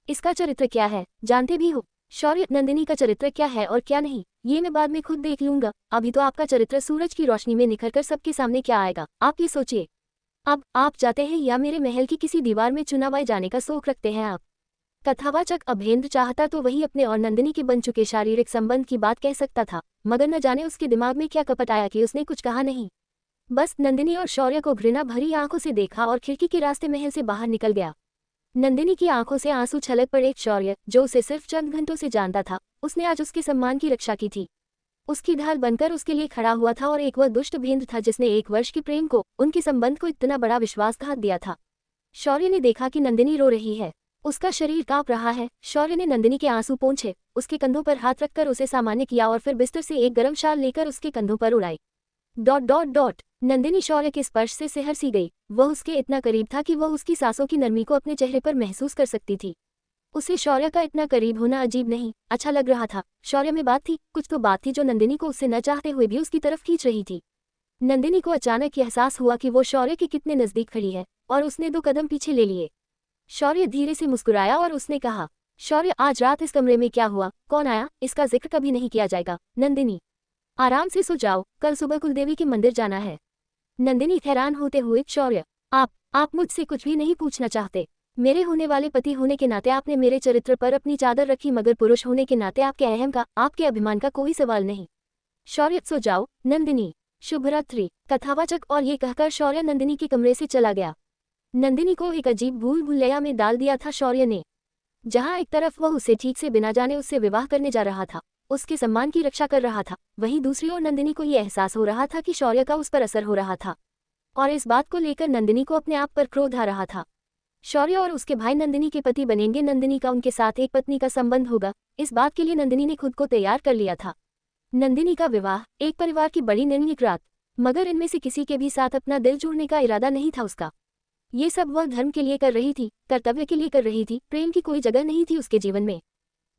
इसका चरित्र क्या है जानते भी हो? शौर्य, नंदिनी का चरित्र क्या है और क्या नहीं, ये मैं बाद में खुद देख लूंगा। अभी तो आपका चरित्र सूरज की रोशनी में निखरकर सबके सामने क्या आएगा, आप ये सोचिए। अब आप जाते हैं या मेरे महल की किसी दीवार में चुनावाए जाने का शौक रखते हैं आप? कथावाचक अभेंद्र चाहता तो वही अपने और नंदिनी के बन चुके शारीरिक संबंध की बात कह सकता था, मगर न जाने उसके दिमाग में क्या कपट आया कि उसने कुछ कहा नहीं। बस नंदिनी और शौर्य को घृणा भरी आंखों से देखा और खिड़की के रास्ते महल से बाहर निकल गया। नंदिनी की आंखों से आंसू छलक पड़े। शौर्य, जो उसे सिर्फ चंद घंटों से जानता था, उसने आज उसके सम्मान की रक्षा की थी। उसकी ढाल बनकर उसके लिए खड़ा हुआ था और एक वह दुष्ट अभेंद्र था जिसने 1 वर्ष के प्रेम को, उनके संबंध को इतना बड़ा विश्वासघात दिया था। शौर्य ने देखा कि नंदिनी रो रही है, उसका शरीर कांप रहा है। शौर्य ने नंदिनी के आंसू पोंछे, उसके कंधों पर हाथ रखकर उसे सामान्य किया और फिर बिस्तर से एक गर्म शाल लेकर उसके कंधों पर उड़ाई। ... नंदिनी शौर्य के स्पर्श से सिहर सी गई। वह उसके इतना करीब था कि वह उसकी सांसों की नरमी को अपने चेहरे पर महसूस कर सकती थी। उसे शौर्य का इतना करीब होना अजीब नहीं, अच्छा लग रहा था। शौर्य में बात थी, कुछ तो बात थी जो नंदिनी को उससे न चाहते हुए भी उसकी तरफ खींच रही थी। नंदिनी को अचानक एहसास हुआ कि वो शौर्य के कितने नजदीक खड़ी है, और उसने 2 कदम पीछे ले लिए। शौर्य धीरे से मुस्कुराया और उसने कहा, शौर्य, आज रात इस कमरे में क्या हुआ, कौन आया, इसका जिक्र कभी नहीं किया जाएगा। नंदिनी, आराम से सो जाओ, कल सुबह कुलदेवी के मंदिर जाना है। नंदिनी हैरान होते हुए, शौर्य, आप मुझसे कुछ भी नहीं पूछना चाहते। मेरे होने वाले पति होने के नाते आपने मेरे चरित्र पर अपनी चादर रखी, मगर पुरुष होने के नाते आपके अहम का, आपके अभिमान का कोई सवाल नहीं। शौर्य सो जाओ नंदिनी। शुभरात्रि। कथावाचक। और ये कहकर शौर्य नंदिनी के कमरे से चला गया। नंदिनी को एक अजीब भूल भुलैया में डाल दिया था शौर्य ने। जहां एक तरफ वह उसे ठीक से बिना जाने उससे विवाह करने जा रहा था, उसके सम्मान की रक्षा कर रहा था, वहीं दूसरी ओर नंदिनी को ये एहसास हो रहा था कि शौर्य का उस पर असर हो रहा था, और इस बात को लेकर नंदिनी को अपने आप पर क्रोध आ रहा था। शौर्य और उसके भाई नंदिनी के पति बनेंगे, नंदिनी का उनके साथ एक पत्नी का संबंध होगा। इस बात के लिए नंदिनी ने खुद को तैयार कर लिया था। नंदिनी का विवाह, एक परिवार की बड़ी निर्णायक रात, मगर इनमें से किसी के भी साथ अपना दिल जोड़ने का इरादा नहीं था उसका। ये सब वह धर्म के लिए कर रही थी, कर्तव्य के लिए कर रही थी। प्रेम की कोई जगह नहीं थी उसके जीवन में।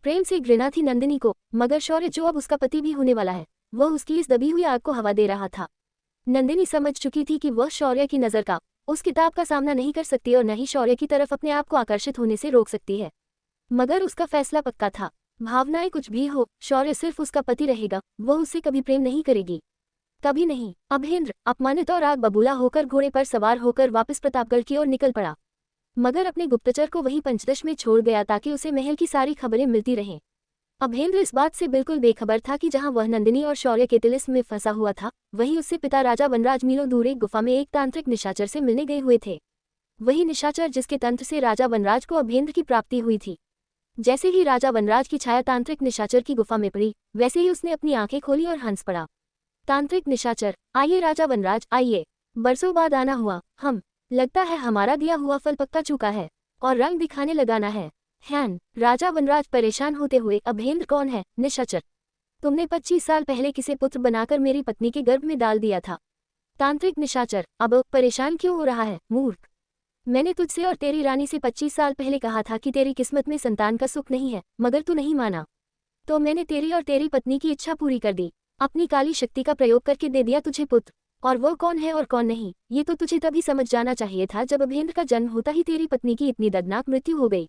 प्रेम से घृणा थी नंदिनी को, मगर शौर्य जो अब उसका पति भी होने वाला है, वह उसकी इस दबी हुई आग को हवा दे रहा था। नंदिनी समझ चुकी थी कि वह शौर्य की नज़र का, उस किताब का सामना नहीं कर सकती और न ही शौर्य की तरफ अपने आप को आकर्षित होने से रोक सकती है। मगर उसका फैसला पक्का था। भावनाएं कुछ भी हो, शौर्य सिर्फ उसका पति रहेगा। वह उससे कभी प्रेम नहीं करेगी, कभी नहीं। अभेंद्र अपमानित और आग बबूला होकर घोड़े पर सवार होकर वापस प्रतापगढ़ की ओर निकल पड़ा, मगर अपने गुप्तचर को वहीं पंचदश में छोड़ गया ताकि उसे महल की सारी खबरें मिलती रहें। अभेंद्र इस बात से बिल्कुल बेखबर था कि जहां वह नंदिनी और शौर्य के तिलिस्म में फंसा हुआ था, वहीं उससे पिता राजा वनराज मीलों दूर एक गुफा में एक तांत्रिक निशाचर से मिलने गए हुए थे। वही निशाचर जिसके तंत्र से राजा वनराज को अभेंद्र की प्राप्ति हुई थी। जैसे ही राजा वनराज की छाया तांत्रिक निशाचर की गुफा में पड़ी, वैसे ही उसने अपनी आंखें खोली और हंस पड़ा। तांत्रिक निशाचर, आइए राजा वनराज आइए, बरसों बाद आना हुआ। लगता है हमारा दिया हुआ फल पक्का चुका है और रंग दिखाने लगाना है। राजा वनराज परेशान होते हुए, अभेंद्र कौन है? निशाचर, तुमने 25 साल पहले किसे पुत्र बनाकर मेरी पत्नी के गर्भ में डाल दिया था। तांत्रिक निशाचर, अब परेशान क्यों हो रहा है मूर्ख? मैंने तुझसे और तेरी रानी से 25 साल पहले कहा था कि तेरी किस्मत में संतान का सुख नहीं है, मगर तू नहीं माना, तो मैंने तेरी और तेरी पत्नी की इच्छा पूरी कर दी। अपनी काली शक्ति का प्रयोग करके दे दिया तुझे पुत्र। और वो कौन है और कौन नहीं, ये तो तुझे तभी समझ जाना चाहिए था जब अभेंद्र का जन्म होता ही तेरी पत्नी की इतनी दर्दनाक मृत्यु हो गई।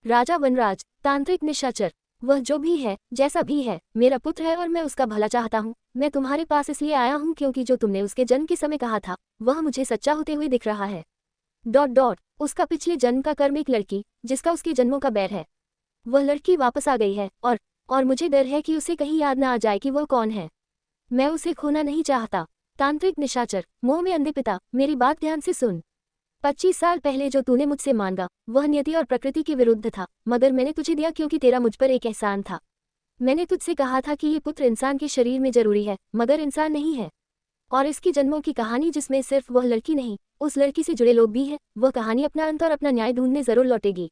राजा वनराज, तांत्रिक निशाचर, वह जो भी है, जैसा भी है, मेरा पुत्र है और मैं उसका भला चाहता हूँ। मैं तुम्हारे पास इसलिए आया हूँ क्योंकि जो तुमने उसके जन्म के समय कहा था, वह मुझे सच्चा होते हुए दिख रहा है। उसका पिछले जन्म का कर्म एक लड़की, जिसका उसके जन्मों का बैर है, वह लड़की वापस आ गई है और मुझे डर है कि उसे कहीं याद न आ जाए कि वह कौन है। मैं उसे खोना नहीं चाहता। तांत्रिक निशाचर, मोह में अंधे पिता, मेरी बात ध्यान से सुन। 25 साल पहले जो तूने मुझसे मांगा, वह नियति और प्रकृति के विरुद्ध था, मगर मैंने तुझे दिया क्योंकि तेरा मुझ पर एक एहसान था। मैंने तुझसे कहा था कि ये पुत्र इंसान के शरीर में जरूरी है, मगर इंसान नहीं है। और इसकी जन्मों की कहानी, जिसमें सिर्फ वह लड़की नहीं, उस लड़की से जुड़े लोग भी हैं, वह कहानी अपना अंत और अपना न्याय ढूंढने जरूर लौटेगी।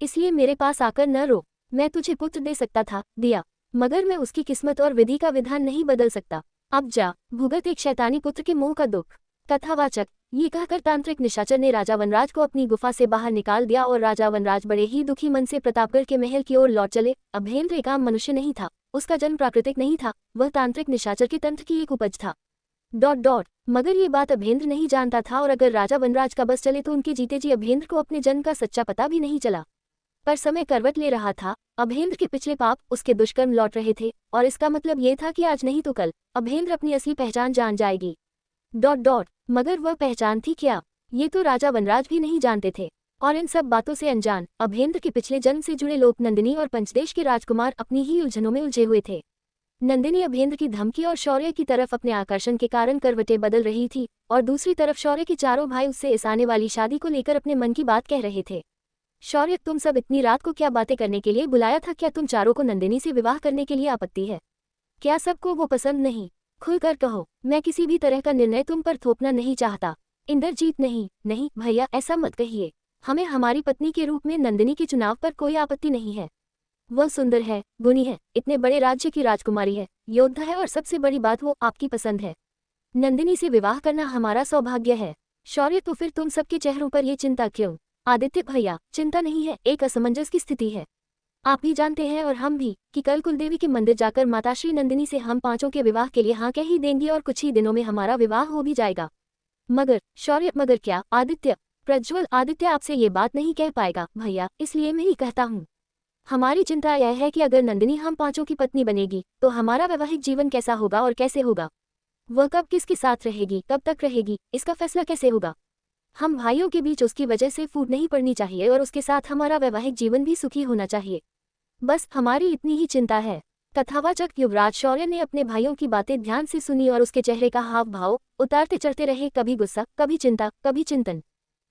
इसलिए मेरे पास आकर न रो। मैं तुझे पुत्र दे सकता था, दिया, मगर मैं उसकी किस्मत और विधि का विधान नहीं बदल सकता। अब जा, भुगत एक शैतानी पुत्र के मुंह का दुख। कथावाचक, ये कहकर तांत्रिक निशाचर ने राजा वनराज को अपनी गुफा से बाहर निकाल दिया और राजा वनराज बड़े ही दुखी मन से प्रतापगढ़ के महल की ओर लौट चले। अभेंद्र एक आम मनुष्य नहीं था, उसका जन्म प्राकृतिक नहीं था, वह तांत्रिक निशाचर के तंत्र की एक उपज था। मगर ये बात अभेंद्र नहीं जानता था, और अगर राजा वनराज का बस चले तो उनके जीते जी अभेंद्र को अपने जन्म का सच्चा पता भी नहीं चला। पर समय करवट ले रहा था। अभेंद्र के पिछले पाप, उसके दुष्कर्म लौट रहे थे, और इसका मतलब ये था कि आज नहीं तो कल अभेंद्र अपनी असली पहचान जान जाएगी। मगर वह पहचान थी क्या, ये तो राजा वनराज भी नहीं जानते थे। और इन सब बातों से अनजान अभेंद्र के पिछले जन्म से जुड़े लोग नंदिनी और पंचदेश के राजकुमार अपनी ही उलझनों में उलझे हुए थे। नंदिनी अभेंद्र की धमकी और शौर्य की तरफ अपने आकर्षण के कारण करवटें बदल रही थी, और दूसरी तरफ शौर्य के चारों भाई उससे इस आने वाली शादी को लेकर अपने मन की बात कह रहे थे। शौर्य, तुम सब इतनी रात को क्या बातें करने के लिए बुलाया था? क्या तुम चारों को नंदिनी से विवाह करने के लिए आपत्ति है? क्या सबको वो पसंद नहीं? खुलकर कहो। मैं किसी भी तरह का निर्णय तुम पर थोपना नहीं चाहता। इंद्रजीत, नहीं भैया, ऐसा मत कहिए। हमें हमारी पत्नी के रूप में नंदिनी के चुनाव पर कोई आपत्ति नहीं है। वह सुंदर है, गुणी है, इतने बड़े राज्य की राजकुमारी है, योद्धा है, और सबसे बड़ी बात, वो आपकी पसंद है। नंदिनी से विवाह करना हमारा सौभाग्य है। शौर्य, तो फिर तुम सबके चेहरों पर ये चिंता क्यों? आदित्य भैया, चिंता नहीं है, एक असमंजस की स्थिति है। आप भी जानते हैं और हम भी कि कल कुलदेवी के मंदिर जाकर माताश्री नंदिनी से हम पांचों के विवाह के लिए हाँ कह ही देंगी और कुछ ही दिनों में हमारा विवाह हो भी जाएगा। मगर शौर्य, मगर क्या? आदित्य, प्रज्वल, आदित्य आपसे ये बात नहीं कह पाएगा भैया, इसलिए मैं ही कहता हूँ। हमारी चिंता यह है कि अगर नंदिनी हम पांचों की पत्नी बनेगी तो हमारा वैवाहिक जीवन कैसा होगा और कैसे होगा? वह कब किसके साथ रहेगी, कब तक रहेगी, इसका फैसला कैसे होगा? हम भाइयों के बीच उसकी वजह से फूट नहीं पड़नी चाहिए और उसके साथ हमारा वैवाहिक जीवन भी सुखी होना चाहिए। बस हमारी इतनी ही चिंता है। कथावाचक युवराज शौर्य ने अपने भाइयों की बातें ध्यान से सुनी और उसके चेहरे का हाव भाव उतारते चढ़ते रहे, कभी गुस्सा, कभी चिंता, कभी चिंतन।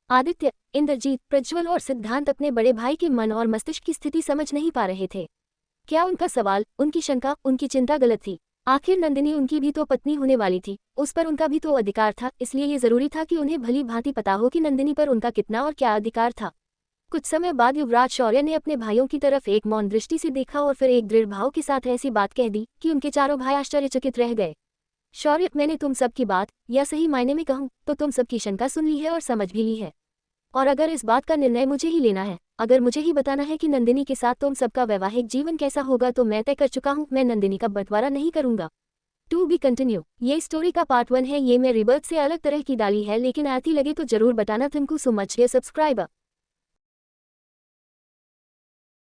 आदित्य, इंद्रजीत, प्रज्वल और सिद्धांत अपने बड़े भाई के मन और मस्तिष्क की स्थिति समझ नहीं पा रहे थे। क्या उनका सवाल, उनकी शंका, उनकी चिंता गलत थी? आखिर नंदिनी उनकी भी तो पत्नी होने वाली थी, उस पर उनका भी तो अधिकार था, इसलिए ये जरूरी था कि उन्हें भली भांति पता हो कि नंदिनी पर उनका कितना और क्या अधिकार था। कुछ समय बाद युवराज शौर्य ने अपने भाइयों की तरफ एक मौन दृष्टि से देखा और फिर एक दृढ़ भाव के साथ ऐसी बात कह दी कि उनके चारों भाई आश्चर्यचकित रह गए। शौर्य, मैंने तुम सबकी बात, या सही मायने में कहूँ तो तुम सबकी शंका सुन ली है और समझ भी ली है। और अगर इस बात का निर्णय मुझे ही लेना है, अगर मुझे ही बताना है कि नंदिनी के साथ तुम सबका वैवाहिक जीवन कैसा होगा, तो मैं तय कर चुका हूँ, मैं नंदिनी का बंटवारा नहीं करूंगा। To be continue. ये स्टोरी का पार्ट 1 है। ये मैं रिबर्थ से अलग तरह की डाली है, लेकिन आती लगे तो जरूर बताना। थैंक यू सो मच ये सब्सक्राइबर।